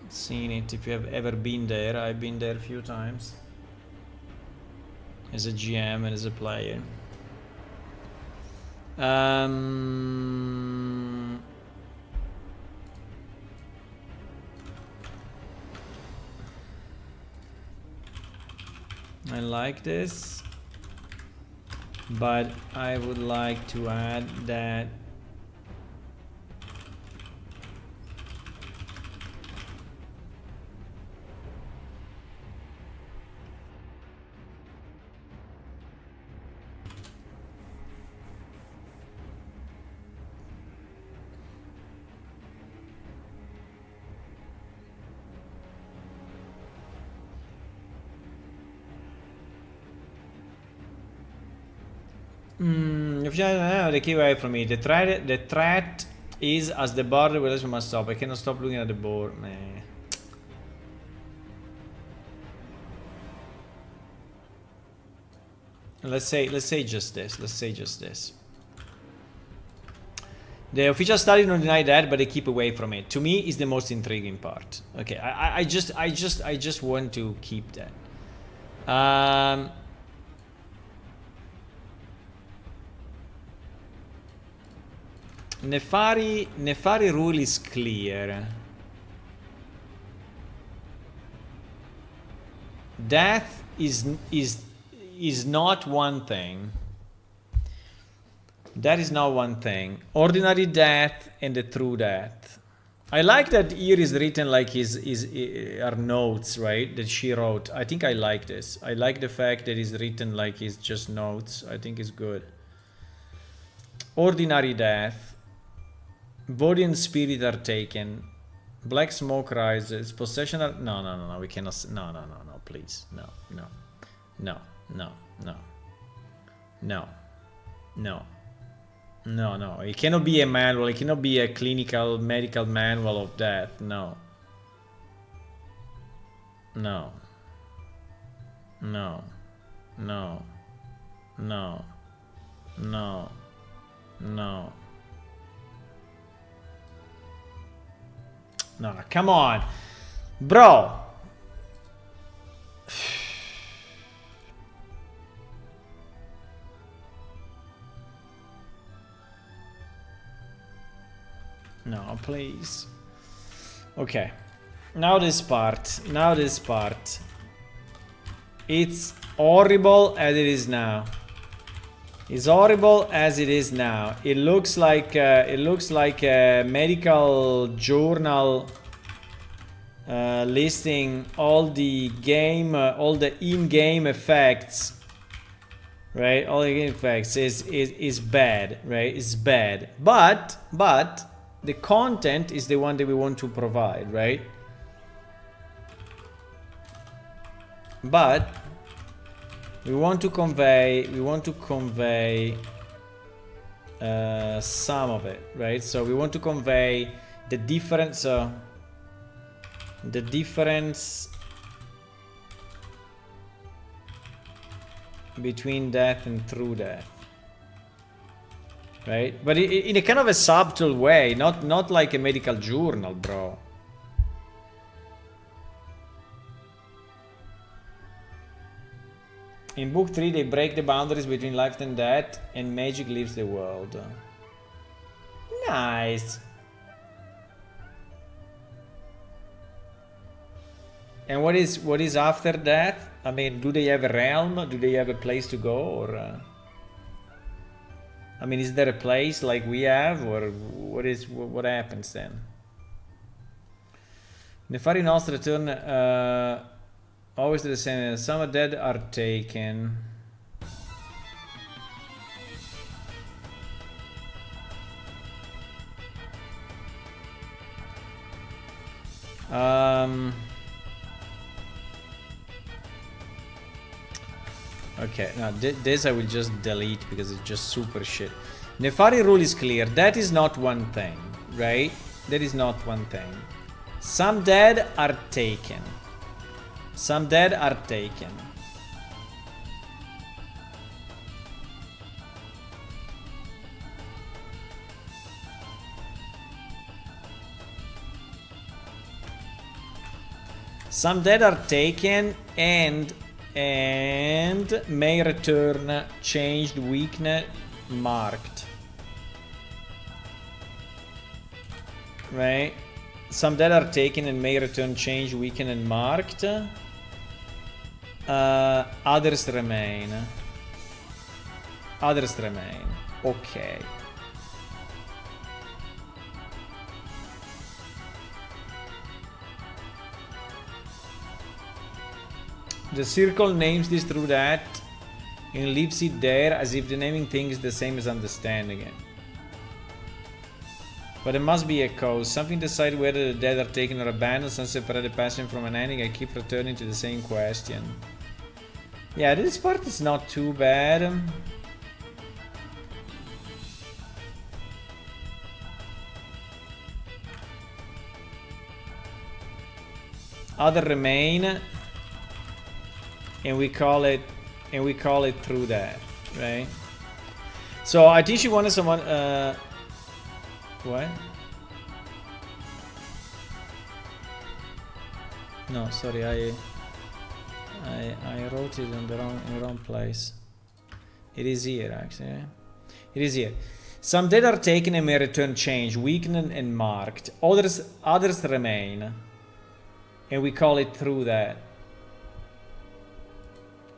seen it, if you have ever been there. I've been there a few times. As a GM and as a player. I like this, but I would like to add that if you they keep away from me. The threat is as the border will must stop. I cannot stop looking at the board. Nah. Let's say just this. Let's say just this. The official study don't deny that, but they keep away from it. To me, is the most intriguing part. Okay, I just want to keep that. Nefari rule is clear. Death is not one thing. That is not one thing. Ordinary death and the true death. I like that here is written like her notes, right? That she wrote. I think I like this. I like the fact that it's written like it's just notes. I think it's good. Ordinary death. Body and spirit are taken. Black smoke rises. Possession are... No. We cannot... No. Please. No. It cannot be a manual. It cannot be a clinical medical manual of death. No. No, come on. Bro. No, please. Okay. Now this part. It's horrible as it is now. It's horrible as it is now. It looks like a medical journal listing all the in-game effects, right? All the game effects is bad, right? It's bad, but the content is the one that we want to provide, right? But we want to convey some of it, right? So we want to convey the difference between death and true death, right? But in a kind of a subtle way, not like a medical journal, bro. In book 3, they break the boundaries between life and death, and magic leaves the world. Nice. And what is after death? I mean, do they have a realm? Do they have a place to go? Or I mean, is there a place like we have, or what happens then? Nefari Nostra return. Always the same. Some dead are taken. Okay, now this I will just delete because it's just super shit. Nefari rule is clear. That is not one thing, right? That is not one thing. Some dead are taken. Some dead are taken. Some dead are taken and may return changed weakness marked. Right? Some dead are taken and may return changed, weakened and marked. Others remain. Others remain. Okay. The circle names this through that and leaves it there as if the naming thing is the same as understanding it. But there must be a cause. Something decide whether the dead are taken or abandoned. Some separate the passion from an ending. I keep returning to the same question. Yeah, this part is not too bad. Other remain. And we call it through that, right? So I think she wanted someone what? No, sorry, I wrote it in the wrong place. It is here actually. It is here. Some dead are taken and may return changed, weakened and marked. Others remain. And we call it through that.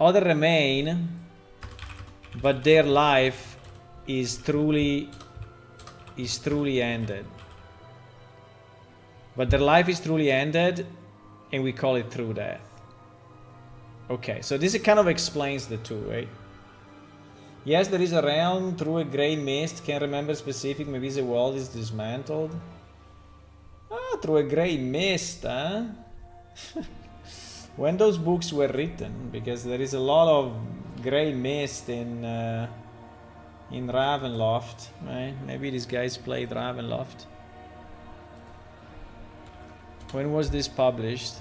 Other remain, but their life is truly ended. But their life is truly ended, and we call it through death. Okay, so this kind of explains the two, right? Yes, there is a realm through a grey mist. Can't remember specific. Maybe the world is dismantled. Ah, through a grey mist, huh? When those books were written, because there is a lot of grey mist in Ravenloft, right? Maybe these guys played Ravenloft. When was this published?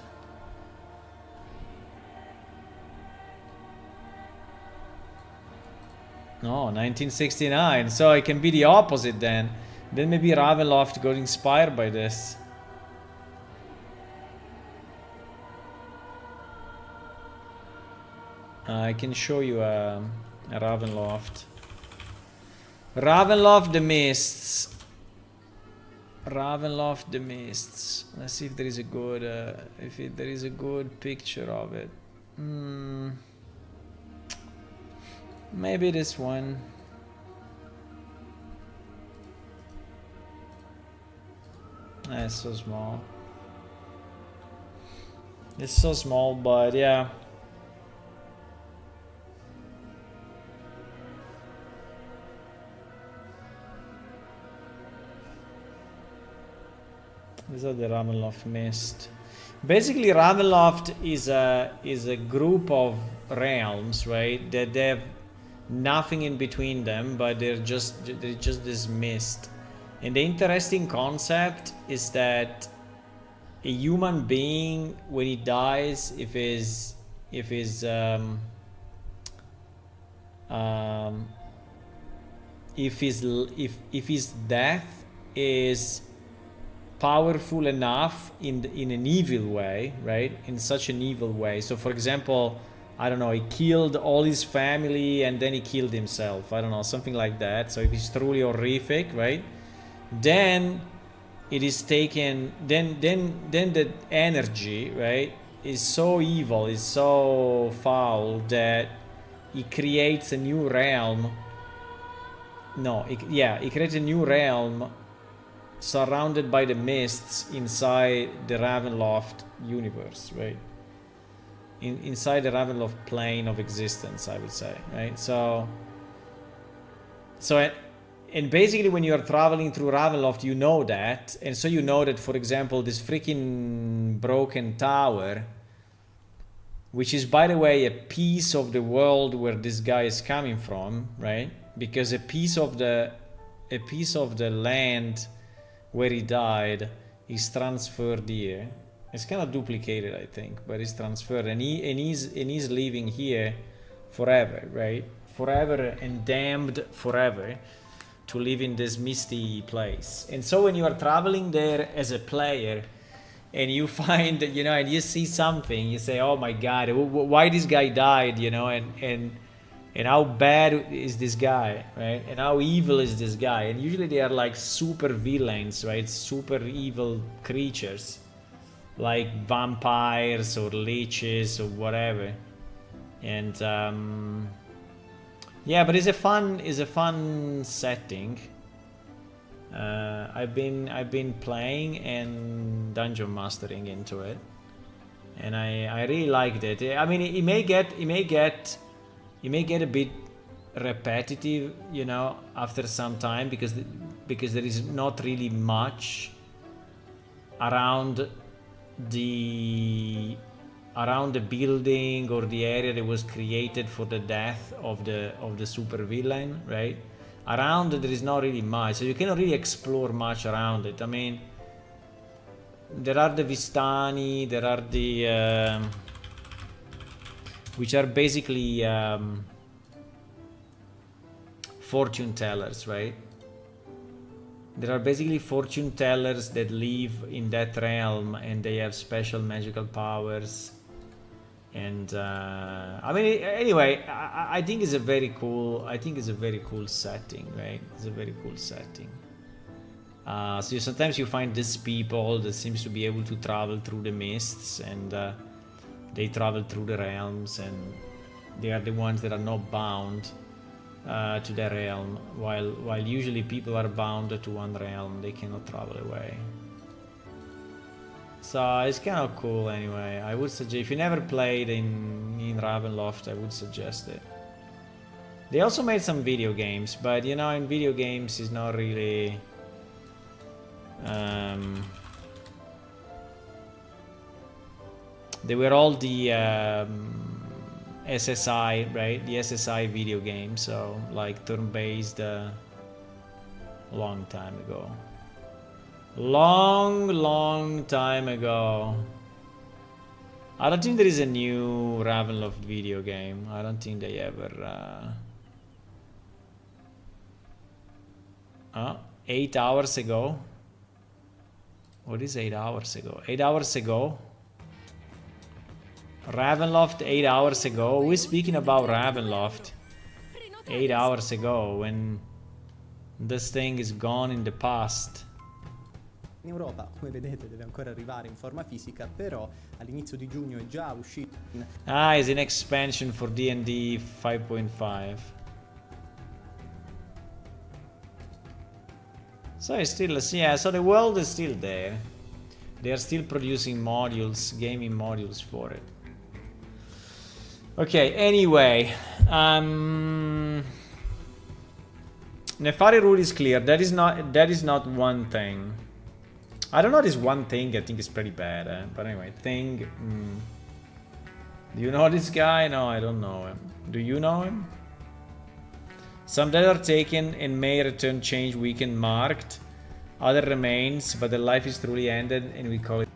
No, 1969. So it can be the opposite then. Then maybe Ravenloft got inspired by this. I can show you a Ravenloft. Ravenloft the Mists. Ravenloft the Mists. Let's see if there is a good there is a good picture of it. Maybe this one. It's so small. It's so small, but yeah. These are the Ravenloft Mist. Basically, Ravenloft is a group of realms, right? That they have nothing in between them, but they're just this mist. And the interesting concept is that a human being, when he dies, if his death is powerful enough in an evil way, right? In such an evil way. So for example, I don't know, he killed all his family and then he killed himself. I don't know, something like that. So if it's truly horrific, right? Then it is taken, then the energy, right, is so evil, is so foul that it creates a new realm. No, it creates a new realm surrounded by the mists inside the Ravenloft universe, right? Inside the Ravenloft plane of existence, I would say, right? So and basically when you are traveling through Ravenloft, you know that, and so you know that, for example, this freaking broken tower which is, by the way, a piece of the world where this guy is coming from, right? Because a piece of the land where he died is transferred here. It's kind of duplicated, I think, but it's transferred, and he's living here forever, right? Forever, and damned forever to live in this misty place. And so when you are traveling there as a player, and you find, you know, and you see something, you say, oh my god, why this guy died, you know, and how bad is this guy, right? And how evil is this guy? And usually they are like super villains, right? Super evil creatures, like vampires or leeches or whatever. And yeah, but it's a fun setting. I've been playing and dungeon mastering into it, and I really liked it. I mean, it may get a bit repetitive, you know, after some time, because there is not really much around the building or the area that was created for the death of the super villain, right? Around it, there is not really much, so you cannot really explore much around it. I mean, there are the Vistani, there are the which are basically fortune tellers, right? There are basically fortune tellers that live in that realm, and they have special magical powers. And I mean, anyway, I think it's a very cool. I think it's a very cool setting, right? It's a very cool setting. So sometimes you find these people that seems to be able to travel through the mists, and they travel through the realms, and they are the ones that are not bound to the realm, while usually people are bound to one realm. They cannot travel away. So it's kind of cool anyway. I would suggest, if you never played in Ravenloft, I would suggest it. They also made some video games, but you know, in video games is not really they were all the SSI, right? The SSI video game, so like turn-based long time ago. Long time ago. I don't think there is a new Ravenloft video game. I don't think they ever 8 hours ago. What is 8 hours ago? 8 hours ago? Ravenloft 8 hours ago? We're speaking about Ravenloft 8 hours ago, when this thing is gone in the past. In Europa, come vedete, deve ancora arrivare in forma fisica, però all'inizio di giugno è già uscito. It's an expansion for D&D 5.5. So it's still, yeah, so the world is still there. They are still producing modules, gaming modules for it. Okay, anyway, Nefari rule is clear. That is not one thing. I don't know, this one thing I think is pretty bad, but anyway, thing. Do you know this guy? No, I don't know him. Do you know him? Some dead are taken and may return change weekend marked. Other remains, but their life is truly ended, and we call it.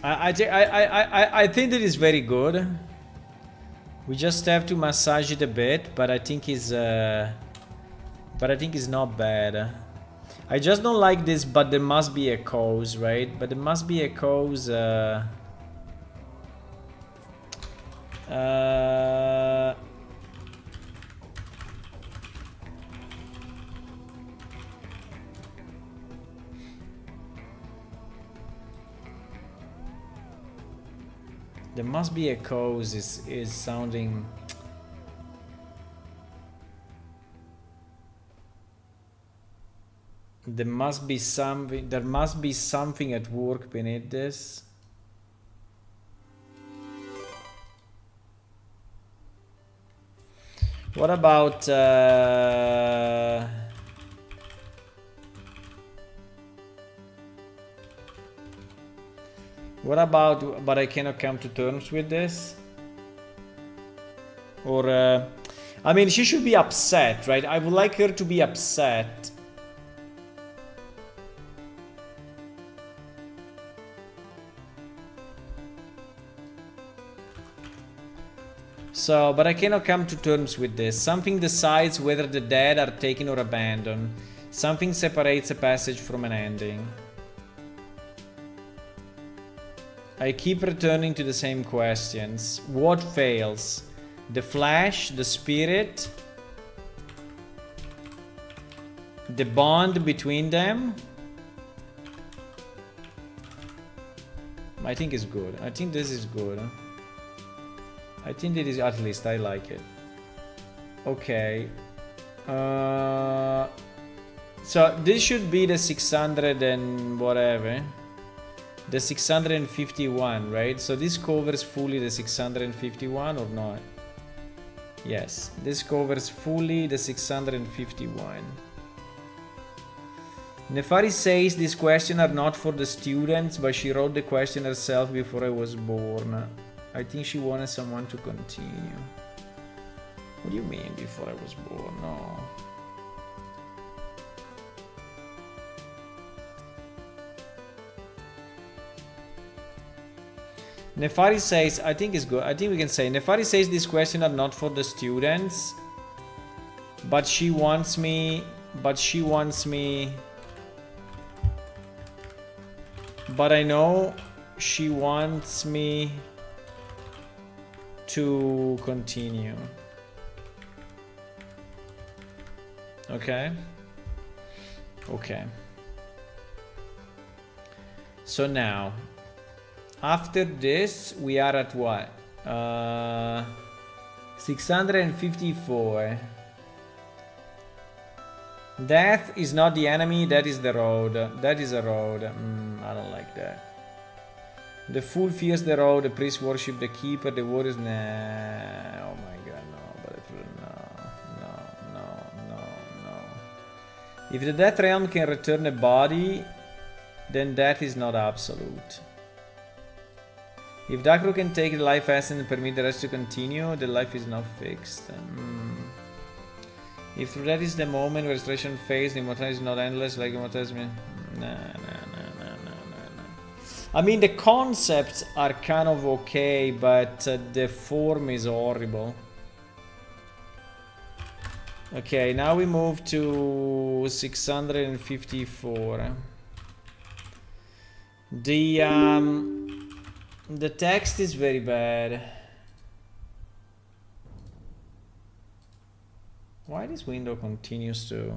I think that is very good. We just have to massage it a bit, but I think it's not bad. I just don't like this, but there must be a cause, right? But there must be a cause. There must be a cause is sounding... There must be something at work beneath this. What about but I cannot come to terms with this? Or I mean, she should be upset, right? I would like her to be upset. So, but I cannot come to terms with this. Something decides whether the dead are taken or abandoned. Something separates a passage from an ending. I keep returning to the same questions. What fails? The flesh, the spirit, the bond between them? I think it's good. I think this is good. I think it is, at least I like it. Okay. So this should be the 600 and whatever. The 651, right? So this covers fully the 651 or not? Yes, this covers fully the 651. Nefari says these questions are not for the students, but she wrote the question herself before I was born. I think she wanted someone to continue. What do you mean before I was born? No. Nefari says, I think it's good. I think we can say, Nefari says these questions are not for the students, but she wants me, but I know she wants me to continue. Okay. Okay. So now, after this, we are at what? 654. Death is not the enemy, that is the road. That is a road. I don't like that. The fool fears the road, the priest worship the keeper, the warriors... Nah, oh my god, no. But no. If the death realm can return a body, then death is not absolute. If Dakro can take the life essence and permit the rest to continue, the life is not fixed. If that is the moment where restoration fades, the immortality is not endless, like immortality... Nah. I mean, the concepts are kind of okay, but the form is horrible. Okay, now we move to 654. The text is very bad. Why this window continues to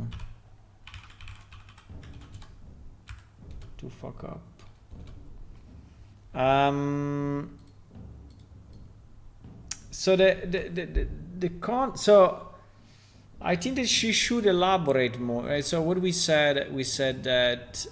fuck up? So so I think that she should elaborate more. Right? So what we said that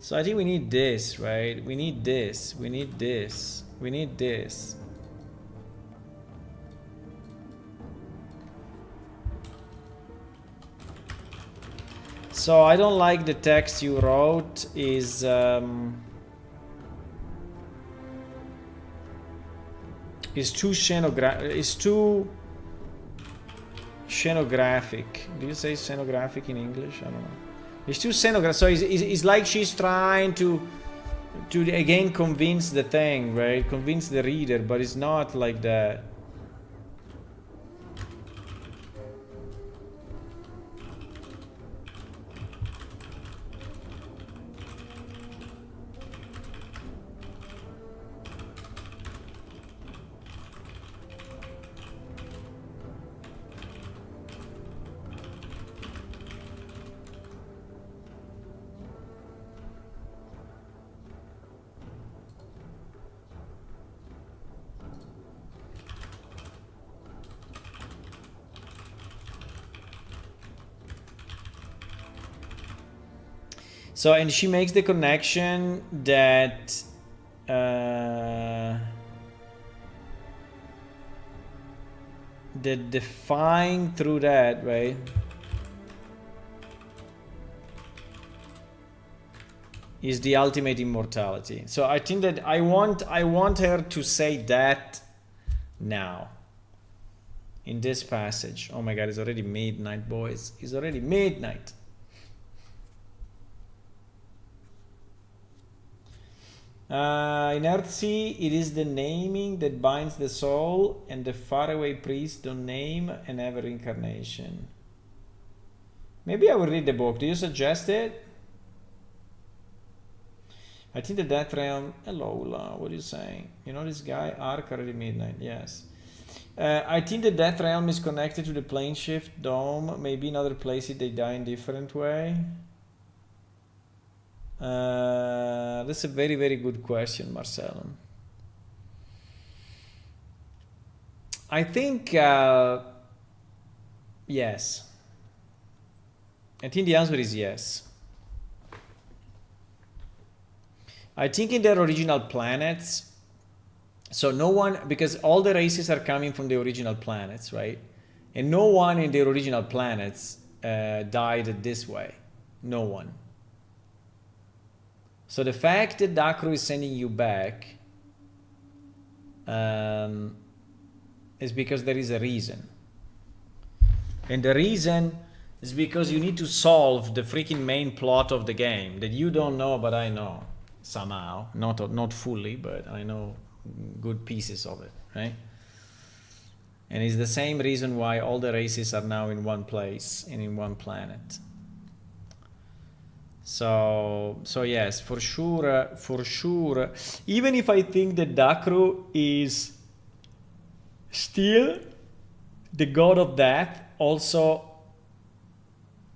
so I think we need this, right? We need this. So I don't like the text you wrote is too scenographic. Do you say scenographic in English? I don't know. It's too scenographic. So it's like she's trying to again convince the thing, right? Convince the reader, but it's not like that. So, and she makes the connection that that defying through that, right? Is the ultimate immortality. So I think that I want her to say that now. In this passage. Oh my god, it's already midnight, boys. It's already midnight. In Earthsea, it is the naming that binds the soul, and the faraway priests don't name an ever incarnation. Maybe I will read the book. Do you suggest it? I think the Death Realm. Hello, Ula. What are you saying? You know this guy? Arc already midnight. Yes. I think the Death Realm is connected to the plane shift dome. Maybe in other places they die in different way. That's a very, very good question, Marcelo. I think yes. I think the answer is yes. I think in their original planets, so no one, because all the races are coming from the original planets, right? And no one in the original planets died this way. No one. So the fact that Dakru is sending you back is because there is a reason. And the reason is because you need to solve the freaking main plot of the game that you don't know, but I know somehow. Not fully, but I know good pieces of it, right? And it's the same reason why all the races are now in one place and in one planet. So yes, for sure. Even if I think that Dakru is still the god of death, also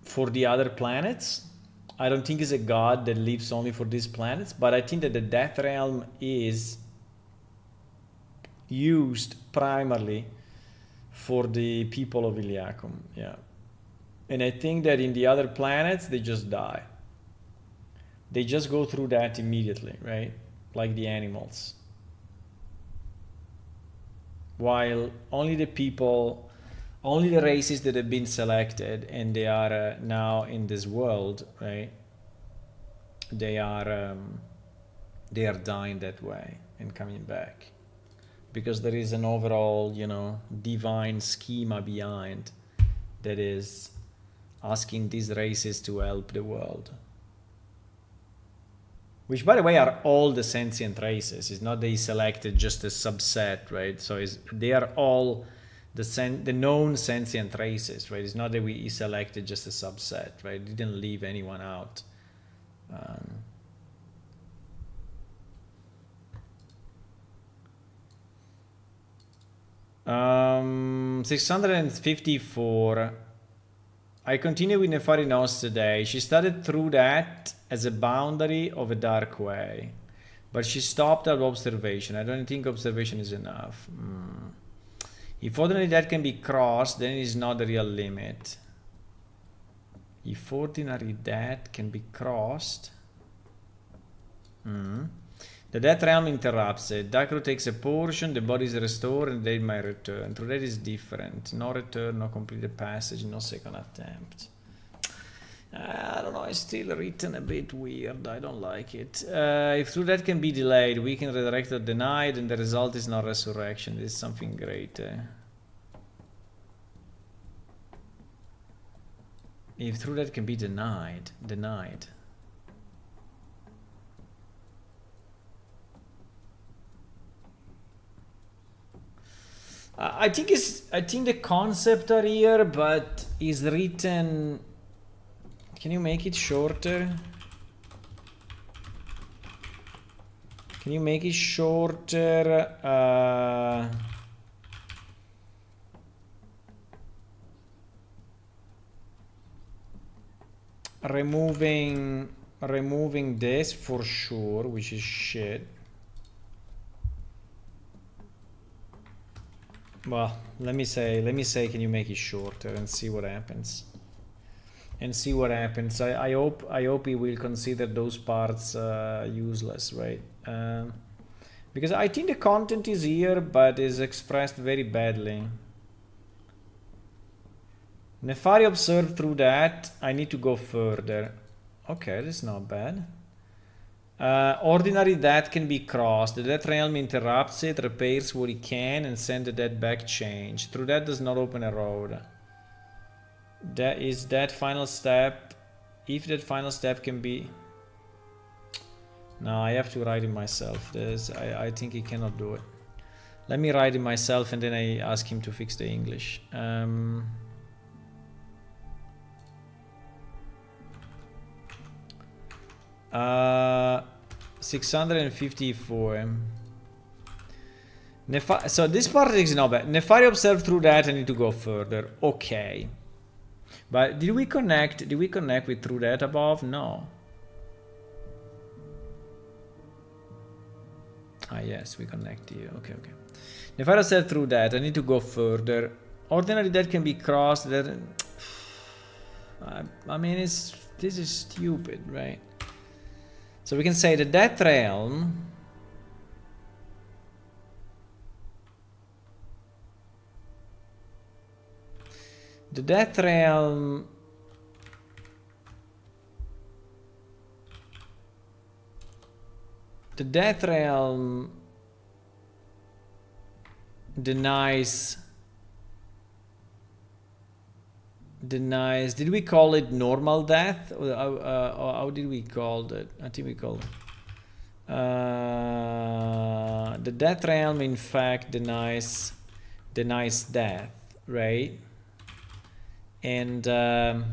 for the other planets. I don't think he's a god that lives only for these planets, but I think that the Death Realm is used primarily for the people of Iliacum, yeah. And I think that in the other planets, they just die. They just go through that immediately, right? Like the animals. While only the people, only the races that have been selected and they are now in this world, right? They are dying that way and coming back. Because there is an overall, you know, divine schema behind that is asking these races to help the world. Which, by the way, are all the sentient races. It's not they selected just a subset, right? So they are all the known sentient races, right? It's not that we selected just a subset, right? It didn't leave anyone out. 654. I continue with Nefari Nos today. She started through that as a boundary of a dark way, but she stopped at observation. I don't think observation is enough. If ordinary that can be crossed, then it is not the real limit. If ordinary that can be crossed, the Death Realm interrupts it. Dakru takes a portion, the body is restored, and they might return. Through that is different. No return, no completed passage, no second attempt. I don't know, it's still written a bit weird. I don't like it. If through that can be delayed, we can redirect or denied, and the result is not resurrection. It is something greater. If through that can be denied. I think the concept are here, but is written. Can you make it shorter? Can you make it shorter? Removing this for sure, which is shit. Well, let me say, can you make it shorter and see what happens? and see what happens. I hope he will consider those parts useless, right? Because I think the content is here, but is expressed very badly. Nefari observed through that. I need to go further. Okay, that's not bad. Ordinary death can be crossed. The death realm interrupts it, repairs what it can, and sends the dead back change. Through that does not open a road. That is that final step. If that final step can be... No, I have to write it myself. I think he cannot do it. Let me write it myself and then I ask him to fix the English. 654. So this part is not bad. Nefari observed through that. I need to go further. Okay. But did we connect? Did we connect with through that above? No. Ah, yes, we connect here. Okay, okay. Nefari observed through that. I need to go further. Ordinary death can be crossed. That, I mean, this is stupid, right? So we can say the death realm the death realm denies, did we call it normal death, or how did we call it? I think we called it the death realm in fact denies death, right? And the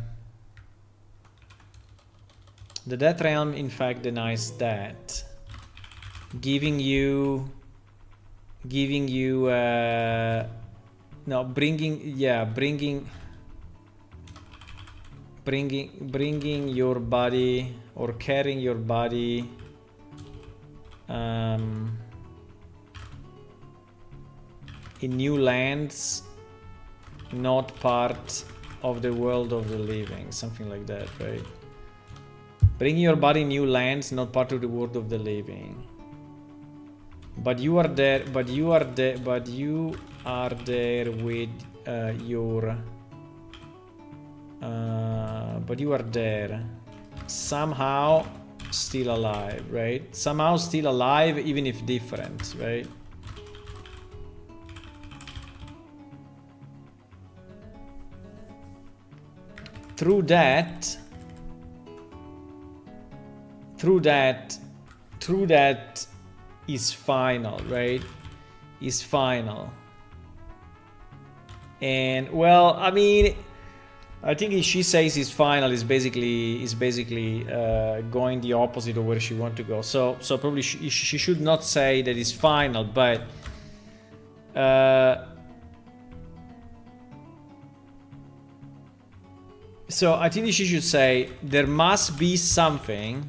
death realm in fact denies that, giving you no, bringing your body or carrying your body in new lands, not part of the world of the living, something like that, right? Bringing your body in new lands, not part of the world of the living. But you are there. But you are there with your. But you are there, somehow still alive, right? Somehow still alive, even if different, right? Through that is final, right? Is final. And well, I mean, I think if she says it's final, is basically going the opposite of where she wants to go. So probably she should not say that it's final, but so I think she should say there must be something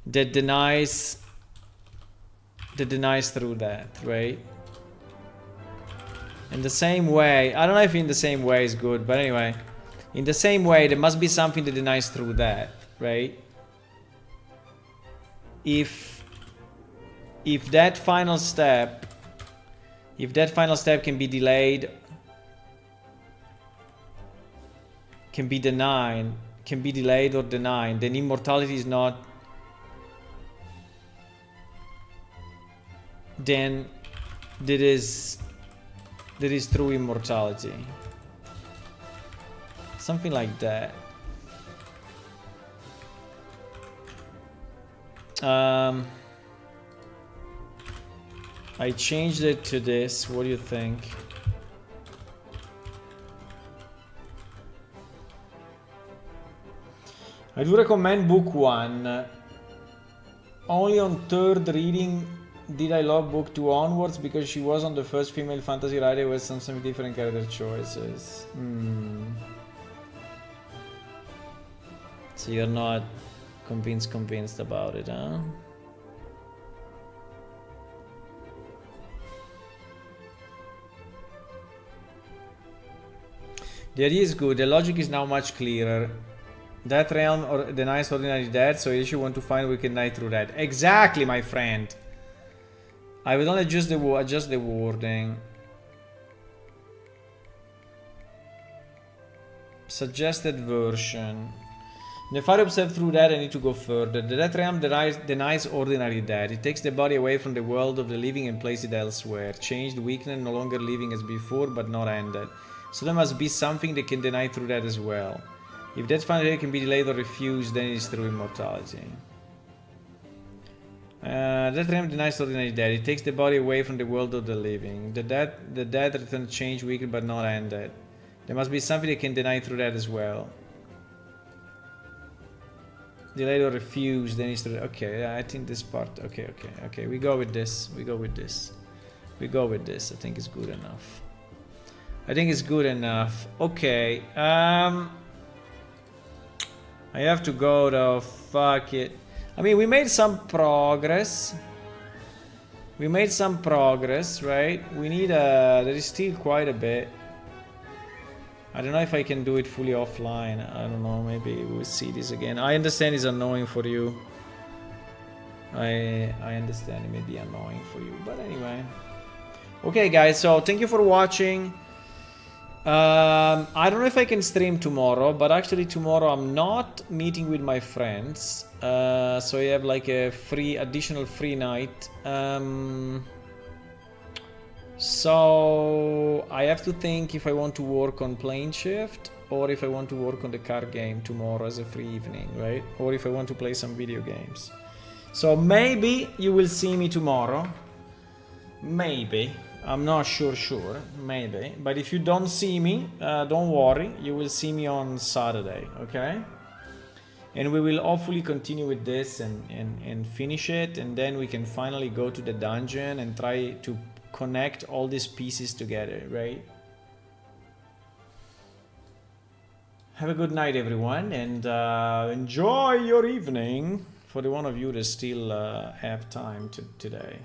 that denies through that, right? In the same way, I don't know if in the same way is good, but anyway, in the same way, there must be something that denies through that, right? If that final step can be delayed, can be delayed or denied, then immortality is not, then there is true immortality. Something like that. I changed it to this. What do you think? I do recommend book 1. Only on 3rd reading did I love book 2 onwards, because she was on the first female fantasy writer with some different character choices. So you're not convinced about it, huh? The idea is good. The logic is now much clearer. That realm or denies ordinary death, so if you want to find we can die through that. Exactly, my friend. I will only adjust the wording. Suggested version. If I observe through that, I need to go further. The death realm denies ordinary death. It takes the body away from the world of the living and places it elsewhere. Changed, weakened, no longer living as before, but not ended. So there must be something that can deny through that as well. If that finally can be delayed or refused, then it is through immortality. That realm denies ordinary death. It takes the body away from the world of the living. The dead return changed, weakened, but not ended. There must be something that can deny through that as well. Delayed or refused, then it's through. Okay, I think this part. Okay. We go with this. I think it's good enough. Okay. I have to go though. Fuck it. I mean, we made some progress. Right? We need there is still quite a bit. I don't know if I can do it fully offline. I don't know. Maybe we'll see this again. I understand it's annoying for you. I understand it may be annoying for you. But anyway. Okay, guys. So thank you for watching. I don't know if I can stream tomorrow, but actually tomorrow I'm not meeting with my friends, so I have like a additional free night. So I have to think if I want to work on Plane Shift or if I want to work on the card game tomorrow as a free evening, right? Or if I want to play some video games. So maybe you will see me tomorrow. Maybe. I'm not sure, maybe. But if you don't see me, don't worry. You will see me on Saturday, okay? And we will hopefully continue with this and finish it. And then we can finally go to the dungeon and try to connect all these pieces together, right? Have a good night, everyone. And enjoy your evening for the one of you that still have time today.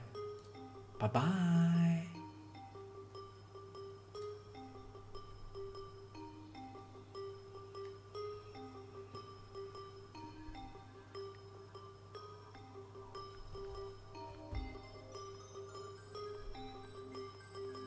Bye-bye.